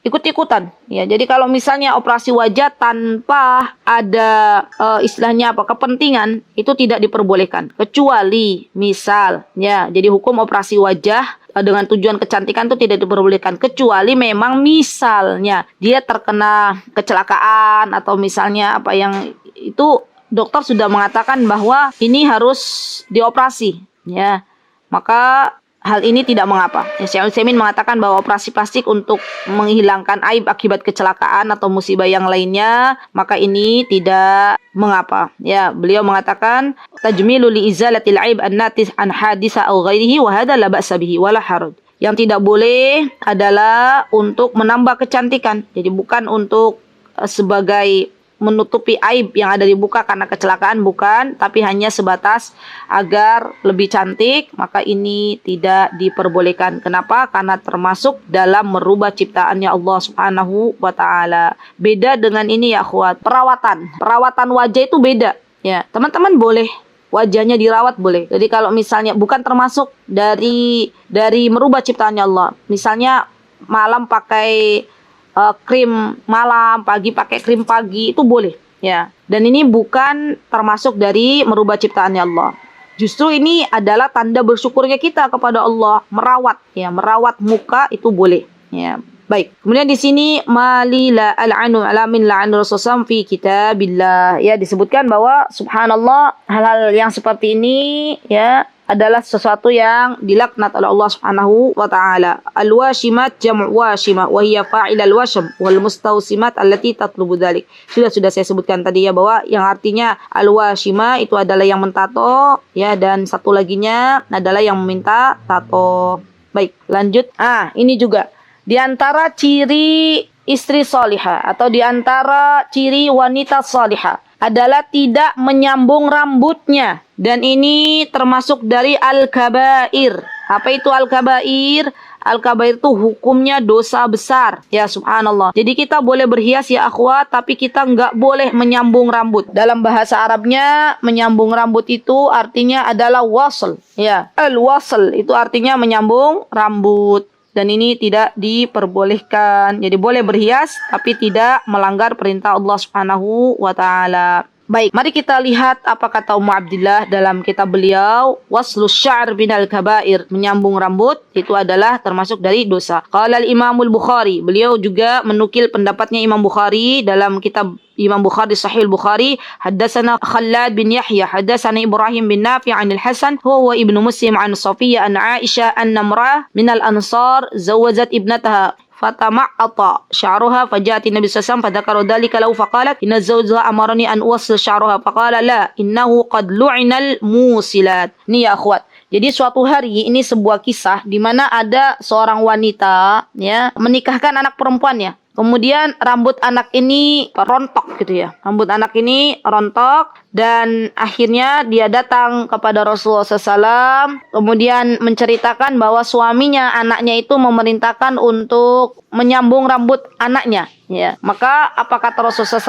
ikut-ikutan, ya. Jadi kalau misalnya operasi wajah tanpa ada istilahnya apa, kepentingan, itu tidak diperbolehkan, kecuali misal, ya. Jadi hukum operasi wajah dengan tujuan kecantikan itu tidak diperbolehkan, kecuali memang misalnya dia terkena kecelakaan atau misalnya apa yang itu dokter sudah mengatakan bahwa ini harus dioperasi, ya. Maka hal ini tidak mengapa. Ya, Syekh Utsaimin mengatakan bahwa operasi plastik untuk menghilangkan aib akibat kecelakaan atau musibah yang lainnya, maka ini tidak mengapa. Ya, beliau mengatakan tajmilu li izalatil aib an-natis an hadisa aw ghairihi wa hadha la ba'sa bihi wala haraj. Yang tidak boleh adalah untuk menambah kecantikan. Jadi bukan untuk sebagai menutupi aib yang ada di muka karena kecelakaan, bukan, tapi hanya sebatas agar lebih cantik, maka ini tidak diperbolehkan. Kenapa? Karena termasuk dalam merubah ciptaannya Allah Subhanahu wa taala. Beda dengan ini ya akhwat, perawatan wajah itu beda, ya. Teman-teman boleh wajahnya dirawat, boleh. Jadi kalau misalnya bukan termasuk dari merubah ciptaannya Allah. Misalnya malam pakai krim malam, pagi pakai krim pagi, itu boleh, ya. Dan ini bukan termasuk dari merubah ciptaannya Allah. Justru ini adalah tanda bersyukurnya kita kepada Allah, merawat, ya, merawat muka itu boleh, ya. Baik. Kemudian di sini malila al-anu alamin la'an rasulullah fi kitabillah, ya, disebutkan bahwa subhanallah hal-hal yang seperti ini, ya, adalah sesuatu yang dilaknat oleh Allah Subhanahu wa taala. Al-washimat jam'u washimah wa hiya fa'ilal washm wal mustawsimat allati tatlubu dzalik. Sudah saya sebutkan tadi, ya, bahwa yang artinya al-washimah itu adalah yang mentato, ya, dan satu laginya adalah yang meminta tato. Baik, lanjut. Ini juga di antara ciri istri salihah atau di antara ciri wanita salihah adalah tidak menyambung rambutnya, dan ini termasuk dari al-kabair. Apa itu al-kabair? Al-kabair itu hukumnya dosa besar, ya subhanallah. Jadi kita boleh berhias ya akhwat, tapi kita nggak boleh menyambung rambut. Dalam bahasa Arabnya menyambung rambut itu artinya adalah wasl, ya. Al-wasl itu artinya menyambung rambut. Dan ini tidak diperbolehkan. Jadi boleh berhias tapi tidak melanggar perintah Allah Subhanahu wa taala. Baik, mari kita lihat apa kata Ummu Abdillah dalam kitab beliau, waslus sya'r minal kabair, menyambung rambut itu adalah termasuk dari dosa. Qala al-Imamul Bukhari, beliau juga menukil pendapatnya Imam Bukhari dalam kitab Imam Bukhari Sahih Bukhari, haddatsana Khallad bin Yahya, haddatsana Ibrahim bin Nafi' an al-Hasan, huwa ibnu Muslim an Safiyyah an Aisyah an Namrah min al-Ansar zawajat ibnataha fatama'ata sya'ruha faja'ati Nabi sallallahu alaihi wasallam fadzakara dzalika lahu faqalat inna zawjaha amarani an uwassil sya'ruha faqala la innahu qad lu'inal musilat. Ini ya akhwat. Jadi suatu hari, ini sebuah kisah di mana ada seorang wanita, ya, menikahkan anak perempuannya. Kemudian rambut anak ini rontok gitu, ya. Rambut anak ini rontok dan akhirnya dia datang kepada Rasulullah SAW. Kemudian menceritakan bahwa suaminya, anaknya itu memerintahkan untuk menyambung rambut anaknya. Ya, maka apa kata Rasulullah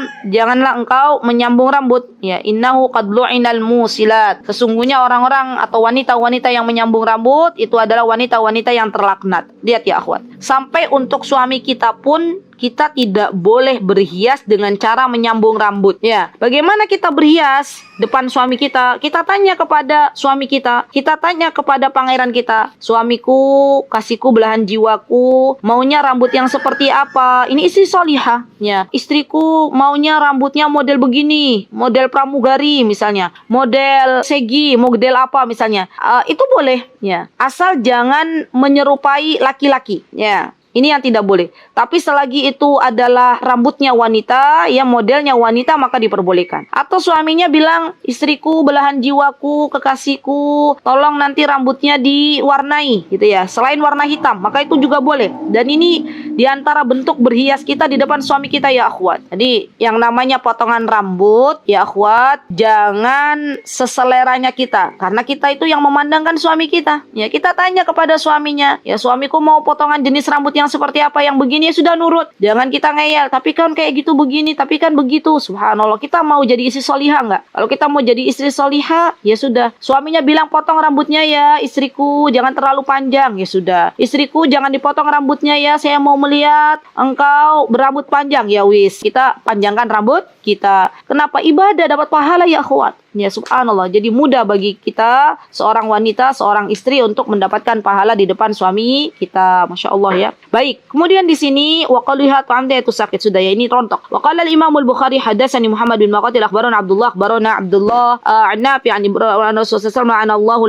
SAW? Janganlah engkau menyambung rambut. Ya, innahu qad lu'inal musilat. Sesungguhnya orang-orang atau wanita-wanita yang menyambung rambut itu adalah wanita-wanita yang terlaknat. Lihat ya akhwat. Sampai untuk suami kita pun kita tidak boleh berhias dengan cara menyambung rambut. Ya, bagaimana kita berhias depan suami kita? Kita tanya kepada suami kita. Kita tanya kepada pangeran kita. Suamiku, kasihku, belahan jiwaku, maunya rambut yang seperti apa? Ini istri solihah. Ya, istriku maunya rambutnya model begini, model pramugari misalnya, model segi, model apa misalnya. Itu boleh. Ya, asal jangan menyerupai laki-laki. Ya. Ini yang tidak boleh. Tapi selagi itu adalah rambutnya wanita, ya modelnya wanita, maka diperbolehkan. Atau suaminya bilang, istriku, belahan jiwaku, kekasihku, tolong nanti rambutnya diwarnai, gitu ya. Selain warna hitam, maka itu juga boleh. Dan ini diantara bentuk berhias kita di depan suami kita ya akhwat. Jadi yang namanya potongan rambut, ya akhwat, jangan seseleranya kita. Karena kita itu yang memandangkan suami kita. Ya kita tanya kepada suaminya, ya suamiku mau potongan jenis rambut yang seperti apa, yang begini ya sudah nurut. Jangan kita ngeyel, tapi kan kayak gitu begini, tapi kan begitu. Subhanallah, kita mau jadi istri solihah nggak? Kalau kita mau jadi istri solihah, ya sudah. Suaminya bilang potong rambutnya ya istriku, jangan terlalu panjang. Ya sudah. Istriku jangan dipotong rambutnya ya, saya mau melihat engkau berambut panjang. Ya wis, kita panjangkan rambut kita. Kenapa? Ibadah dapat pahala ya akhwat. Ya subhanallah, jadi mudah bagi kita seorang wanita, seorang istri untuk mendapatkan pahala di depan suami kita. Masya Allah ya. Baik, kemudian di sini waqalihat pamda itu sakit sudah ya, ini rontok. Waqala al-Imam al-Bukhari hadatsani Muhammad bin Maqatil akhbarana Abdullah an Nafi' an Ibrahim an Allah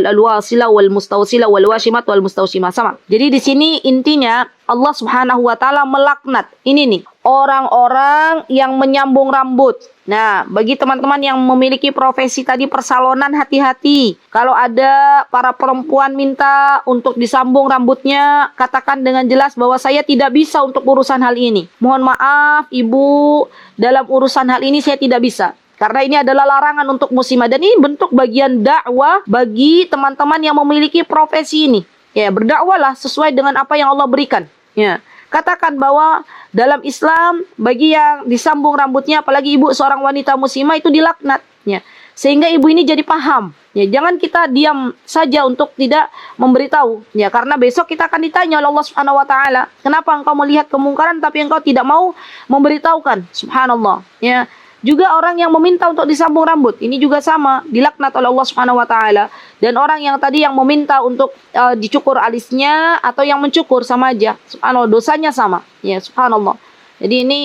al-wasila wal mustawsila wal washimat wal mustawshima sama. Jadi di sini intinya Allah Subhanahu wa taala melaknat ini nih orang-orang yang menyambung rambut. Nah, bagi teman-teman yang memiliki profesi tadi persalonan, hati-hati. Kalau ada para perempuan minta untuk disambung rambutnya, katakan dengan jelas bahwa saya tidak bisa untuk urusan hal ini. Mohon maaf Ibu, dalam urusan hal ini saya tidak bisa. Karena ini adalah larangan untuk muslimah dan ini bentuk bagian dakwah bagi teman-teman yang memiliki profesi ini. Ya, berdakwalah sesuai dengan apa yang Allah berikan. Ya, katakan bahwa dalam Islam bagi yang disambung rambutnya, apalagi ibu seorang wanita muslimah itu dilaknat. Ya, sehingga ibu ini jadi paham. Ya, jangan kita diam saja untuk tidak memberitahu. Ya, karena besok kita akan ditanya oleh Allah Subhanahu Wa Taala, kenapa engkau melihat kemungkaran tapi engkau tidak mau memberitahukan? Subhanallah. Ya. Juga orang yang meminta untuk disambung rambut, ini juga sama, dilaknat oleh Allah Subhanahu wa taala. Dan orang yang tadi yang meminta untuk dicukur alisnya atau yang mencukur sama aja. Subhanallah, dosanya sama. Ya, subhanallah. Jadi ini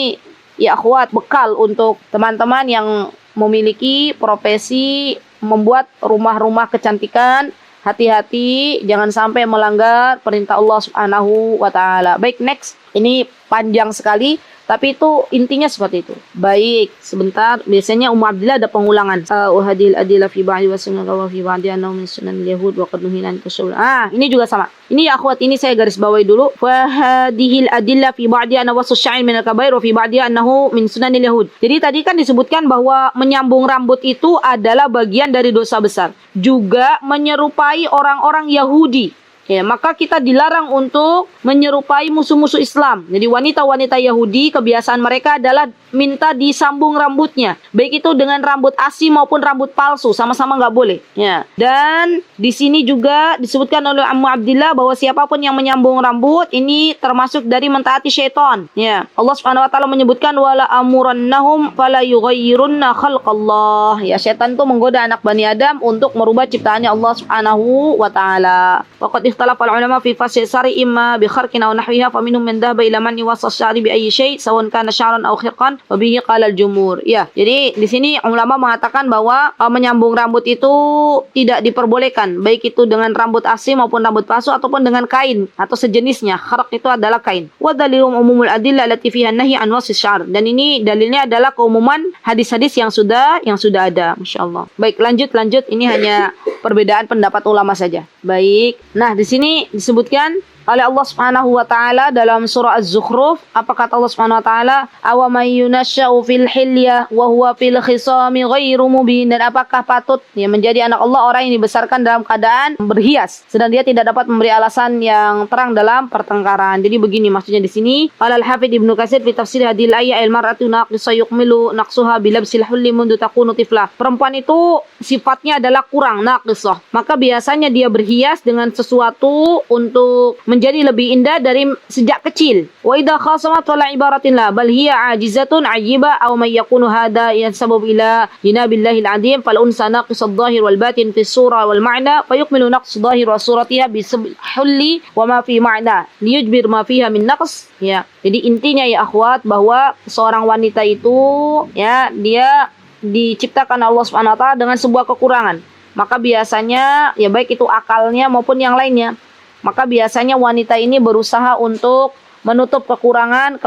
ya akhwat bekal untuk teman-teman yang memiliki profesi membuat rumah-rumah kecantikan. Hati-hati jangan sampai melanggar perintah Allah Subhanahu wa taala. Baik, next. Ini panjang sekali. Tapi itu intinya seperti itu. Baik, sebentar. Biasanya Abdillah ada pengulangan. Uhadil adila fi ba'di wa sunnah wa fi ba'di annahu min sunan yahud wa qad nuhina an tasyawul. Ini juga sama. Ini ya akhwat, ini saya garis bawahi dulu. Fa hadhil adilla fi ba'di annahu sya'in min al-kabair wa fi ba'di annahu min sunan yahud. Jadi tadi kan disebutkan bahwa menyambung rambut itu adalah bagian dari dosa besar. Juga menyerupai orang-orang Yahudi. Ya, maka kita dilarang untuk menyerupai musuh-musuh Islam. Jadi wanita-wanita Yahudi kebiasaan mereka adalah minta disambung rambutnya, baik itu dengan rambut asli maupun rambut palsu, sama-sama nggak boleh. Ya. Dan di sini juga disebutkan oleh Abdillah bahwa siapapun yang menyambung rambut ini termasuk dari mentaati syaitan. Ya. Allah Subhanahu Wa Taala menyebutkan wala amurannahum fala yughayyirunna khalqallah. Ya, syaitan itu menggoda anak Bani Adam untuk merubah ciptaannya Allah Subhanahu Wa Taala. Waqad ikhtalafa al-ulama fi fasl sari imma bi kharqin aw nahwiha fa minhum man dhahaba ila man yuwassas syari bi ayyi syai' sawan kana sya'ran aw khirqan wa bihi qala al-jumhur. Ya, jadi di sini ulama mengatakan bahwa menyambung rambut itu tidak diperbolehkan, baik itu dengan rambut asli maupun rambut palsu ataupun dengan kain atau sejenisnya. Kharq itu adalah kain. Wa dalilum umumul adillah allati fiha an-nahy an wasl syar'. Dan ini dalilnya adalah keumuman hadis-hadis yang sudah ada. Masyaallah. Baik, lanjut. Ini hanya perbedaan pendapat ulama saja. Baik. Nah, di sini disebutkan oleh Allah Subhanahu wa taala dalam surah Az-Zukhruf, apa kata Allah Subhanahu wa taala? Awa may yunasya'u fil hilyah wa huwa fil khisami ghairu mubin. Dan apakah patut menjadi anak Allah orang yang dibesarkan dalam keadaan berhias sedang dia tidak dapat memberi alasan yang terang dalam pertengkaran. Jadi begini maksudnya di sini. Al-Hafidz Ibnu Katsir fi tafsir hadhil ayat al-mar'atu naqisa yuqmilu naqsuha bilabsil hulli mundu takunu tiflah. Perempuan itu sifatnya adalah kurang naqisah. Maka biasanya dia berhias dengan sesuatu untuk menjadi lebih indah dari sejak kecil. Wa idza khasamat wala ibaratin la bal hiya ajizatun ajiba aw may yakunu hada yansabab ila jinabillahi al-azim fal unsa naqis adh-dhahir wal batin fi surah wal ma'na fayukmilu naqs dhahir wa suratiha bi hulli wa ma fi ma'na liyujbir ma fiha min naqs. Ya. Jadi intinya ya akhwat bahwa seorang wanita itu ya dia diciptakan Allah Subhanahu wa taala dengan sebuah kekurangan. Maka biasanya ya baik itu akalnya maupun yang lainnya. Maka biasanya wanita ini berusaha untuk menutup kekurangan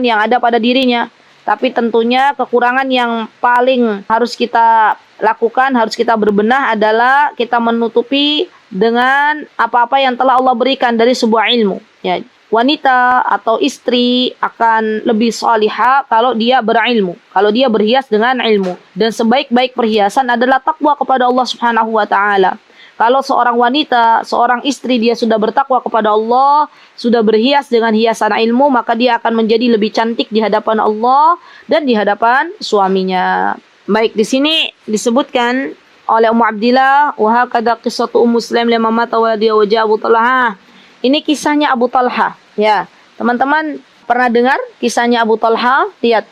yang ada pada dirinya. Tapi tentunya kekurangan yang paling harus kita lakukan, harus kita berbenah adalah kita menutupi dengan apa-apa yang telah Allah berikan dari sebuah ilmu. Ya, wanita atau istri akan lebih salihah kalau dia berilmu, kalau dia berhias dengan ilmu. Dan sebaik-baik perhiasan adalah takwa kepada Allah Subhanahu wa taala. Kalau seorang wanita, seorang istri dia sudah bertakwa kepada Allah, sudah berhias dengan hiasan ilmu, maka dia akan menjadi lebih cantik di hadapan Allah dan di hadapan suaminya. Baik, di sini disebutkan oleh Ummu Abdillah, wa hakadha qissatu Ummu Sulaim lamma mata waladiha wa ja'a Abu Talha. Ini kisahnya Abu Talha. Ya, teman-teman pernah dengar kisahnya Abu Talha? Lihat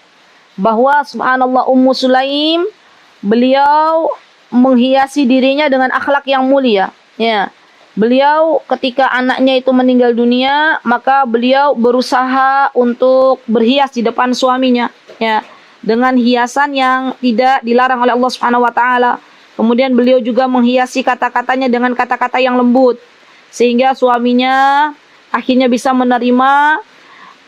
bahwa subhanallah Ummu Sulaim beliau menghiasi dirinya dengan akhlak yang mulia. Ya. Beliau ketika anaknya itu meninggal dunia, maka beliau berusaha untuk berhias di depan suaminya, ya, dengan hiasan yang tidak dilarang oleh Allah Subhanahu wa taala. Kemudian beliau juga menghiasi kata-katanya dengan kata-kata yang lembut sehingga suaminya akhirnya bisa menerima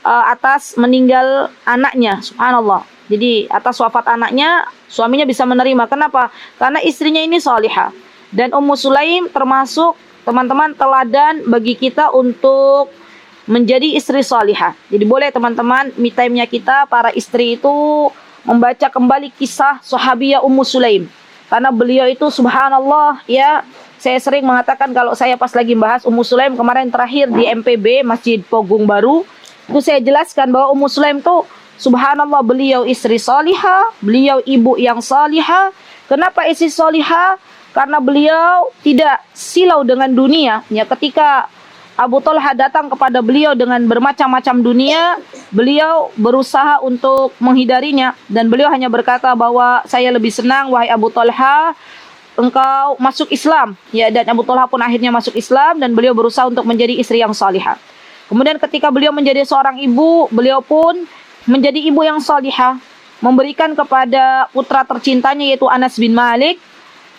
atas meninggal anaknya, subhanallah. Jadi atas wafat anaknya, suaminya bisa menerima. Kenapa? Karena istrinya ini salihah. Dan Ummu Sulaim termasuk teman-teman teladan bagi kita untuk menjadi istri salihah. Jadi boleh teman-teman me time-nya kita para istri itu membaca kembali kisah sahabiyah Ummu Sulaim. Karena beliau itu subhanallah, ya, saya sering mengatakan kalau saya pas lagi bahas Ummu Sulaim kemarin terakhir di MPB Masjid Pogung Baru, itu saya jelaskan bahwa Ummu Sulaim itu subhanallah, beliau istri salihah, beliau ibu yang salihah. Kenapa istri salihah? Karena beliau tidak silau dengan dunia. Ya, ketika Abu Talha datang kepada beliau dengan bermacam-macam dunia, beliau berusaha untuk menghindarinya. Dan beliau hanya berkata bahwa saya lebih senang, wahai Abu Talha, engkau masuk Islam. Ya, dan Abu Talha pun akhirnya masuk Islam dan beliau berusaha untuk menjadi istri yang salihah. Kemudian ketika beliau menjadi seorang ibu, beliau pun menjadi ibu yang salihah, memberikan kepada putra tercintanya yaitu Anas bin Malik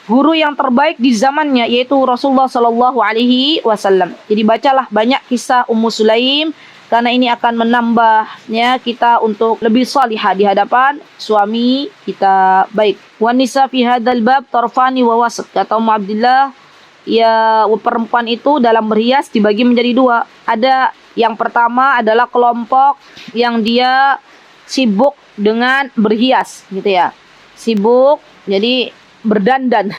guru yang terbaik di zamannya yaitu Rasulullah Shallallahu Alaihi Wasallam. Jadi bacalah banyak kisah Ummu Sulaim karena ini akan menambahnya kita untuk lebih salihah di hadapan suami kita. Baik. Wan nisa fi hadzal bab tarfani wa wasat, kata Ummu Abdillah, ya, perempuan itu dalam berhias dibagi menjadi dua. Ada yang pertama adalah kelompok yang dia sibuk dengan berhias, gitu ya. Sibuk, jadi berdandan.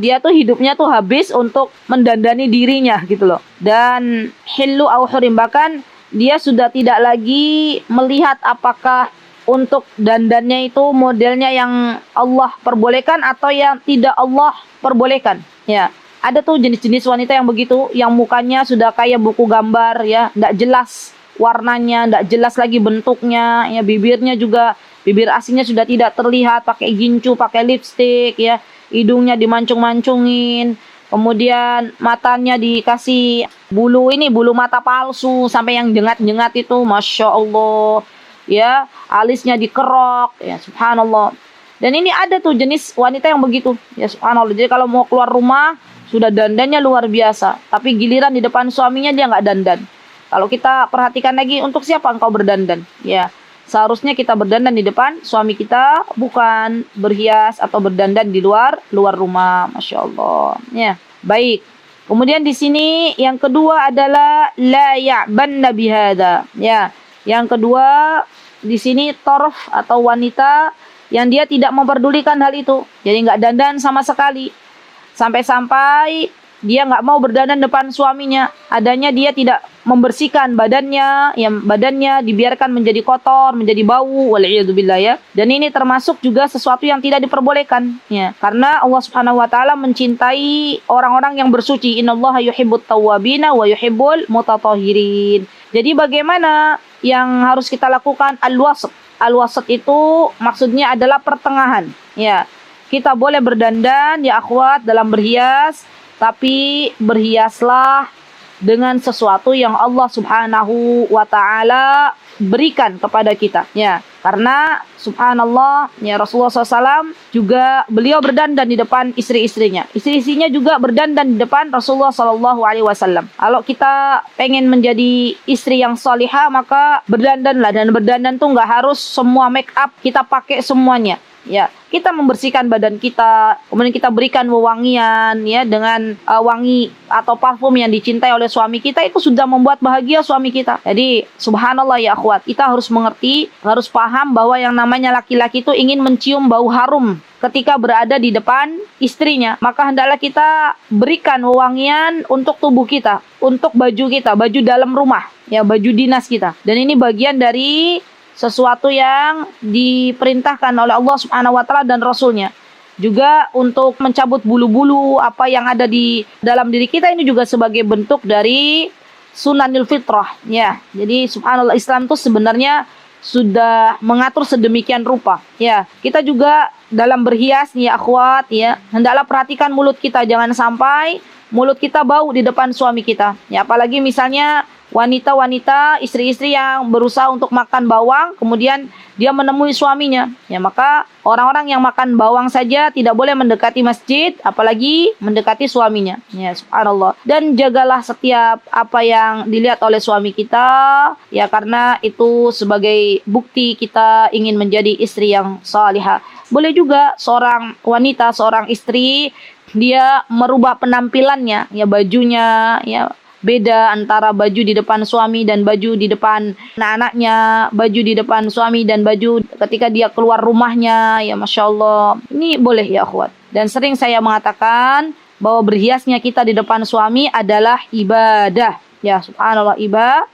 Dia tuh hidupnya tuh habis untuk mendandani dirinya, gitu loh. Dan hillu au hurim, bahkan dia sudah tidak lagi melihat apakah untuk dandannya itu modelnya yang Allah perbolehkan atau yang tidak Allah perbolehkan, ya. Ada tuh jenis-jenis wanita yang begitu, yang mukanya sudah kayak buku gambar, ya, nggak jelas warnanya, nggak jelas lagi bentuknya, ya, bibirnya juga, bibir aslinya sudah tidak terlihat, pakai gincu, pakai lipstik, ya, hidungnya dimancung-mancungin, kemudian matanya dikasih bulu mata palsu sampai yang jengat-jengat itu, masya Allah, ya, alisnya dikerok, ya, subhanallah. Dan ini ada tuh jenis wanita yang begitu, ya, subhanallah. Jadi kalau mau keluar rumah sudah dandannya luar biasa, tapi giliran di depan suaminya dia nggak dandan. Kalau kita perhatikan lagi, untuk siapa engkau berdandan? Ya, seharusnya kita berdandan di depan suami kita, bukan berhias atau berdandan di luar rumah. Masya Allah. Ya, baik. Kemudian di sini yang kedua adalah la ya'banna bihada. Ya, yang kedua di sini torf atau wanita yang dia tidak memperdulikan hal itu. Jadi nggak dandan sama sekali. Sampai-sampai dia nggak mau berdandan depan suaminya. Adanya dia tidak membersihkan badannya, yang badannya dibiarkan menjadi kotor, menjadi bau, wal'iyadzubillah, ya. Dan ini termasuk juga sesuatu yang tidak diperbolehkan, ya. Karena Allah Subhanahu wa taala mencintai orang-orang yang bersuci. Innallaha yuhibbut tawwabina wa yuhibbul mutatahhirin. Jadi bagaimana yang harus kita lakukan? Al-wasat. Al-wasat itu maksudnya adalah pertengahan, ya. Kita boleh berdandan, ya akhwat, dalam berhias, tapi berhiaslah dengan sesuatu yang Allah Subhanahu wa taala berikan kepada kita, ya. Karena subhanallah, ya, Rasulullah SAW juga beliau berdandan di depan istri-istrinya. Istri-istrinya juga berdandan di depan Rasulullah SAW. Kalau kita pengen menjadi istri yang salihah, maka berdandanlah. Dan berdandan tuh nggak harus semua make up kita pakai semuanya. Ya, kita membersihkan badan kita, kemudian kita berikan wewangian, ya, dengan wangi atau parfum yang dicintai oleh suami kita, itu sudah membuat bahagia suami kita. Jadi subhanallah, ya akhwat, kita harus mengerti, harus paham bahwa yang namanya laki-laki itu ingin mencium bau harum ketika berada di depan istrinya. Maka hendaklah kita berikan wewangian untuk tubuh kita, untuk baju kita, baju dalam rumah, ya, baju dinas kita. Dan ini bagian dari sesuatu yang diperintahkan oleh Allah Subhanahu wa taala dan Rasulnya. Juga untuk mencabut bulu-bulu apa yang ada di dalam diri kita, ini juga sebagai bentuk dari sunanil fitrah, ya. Jadi subhanallah, Islam itu sebenarnya sudah mengatur sedemikian rupa, ya. Kita juga dalam berhias nih akhwat, ya, hendaklah perhatikan mulut kita, jangan sampai mulut kita bau di depan suami kita, ya. Apalagi misalnya wanita-wanita, istri-istri yang berusaha untuk makan bawang, kemudian dia menemui suaminya, ya, maka orang-orang yang makan bawang saja tidak boleh mendekati masjid, apalagi mendekati suaminya, ya, subhanallah. Dan jagalah setiap apa yang dilihat oleh suami kita, ya, karena itu sebagai bukti kita ingin menjadi istri yang salihah. Boleh juga seorang wanita, seorang istri, dia merubah penampilannya, ya, bajunya, ya, beda antara baju di depan suami dan baju di depan anak-anaknya, baju di depan suami dan baju ketika dia keluar rumahnya, ya, Masya Allah. Ini boleh, ya akhwat. Dan sering saya mengatakan bahwa berhiasnya kita di depan suami adalah ibadah, ya, subhanallah,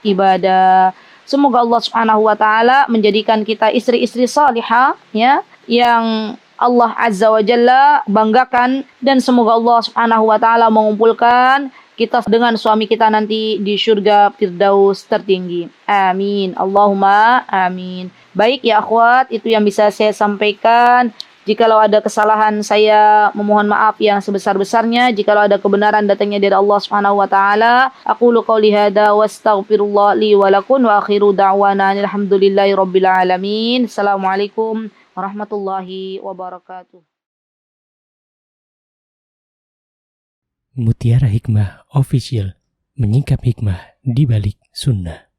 ibadah. Semoga Allah Subhanahu wa taala menjadikan kita istri-istri salihah, ya, yang Allah Azza wa Jalla banggakan, dan semoga Allah Subhanahu wa taala mengumpulkan kita dengan suami kita nanti di surga Firdaus tertinggi. Amin. Allahumma amin. Baik, ya akhwat, itu yang bisa saya sampaikan. Jikalau ada kesalahan, saya memohon maaf yang sebesar-besarnya. Jikalau ada kebenaran, datangnya dari Allah Subhanahu wa taala. Aqulu qouli hadza wastaghfirullah li wa lakum wa akhiru da'wana alhamdulillahi rabbil alamin. Assalamualaikum warahmatullahi wabarakatuh. Mutiara Hikmah Official, menyingkap hikmah di balik sunnah.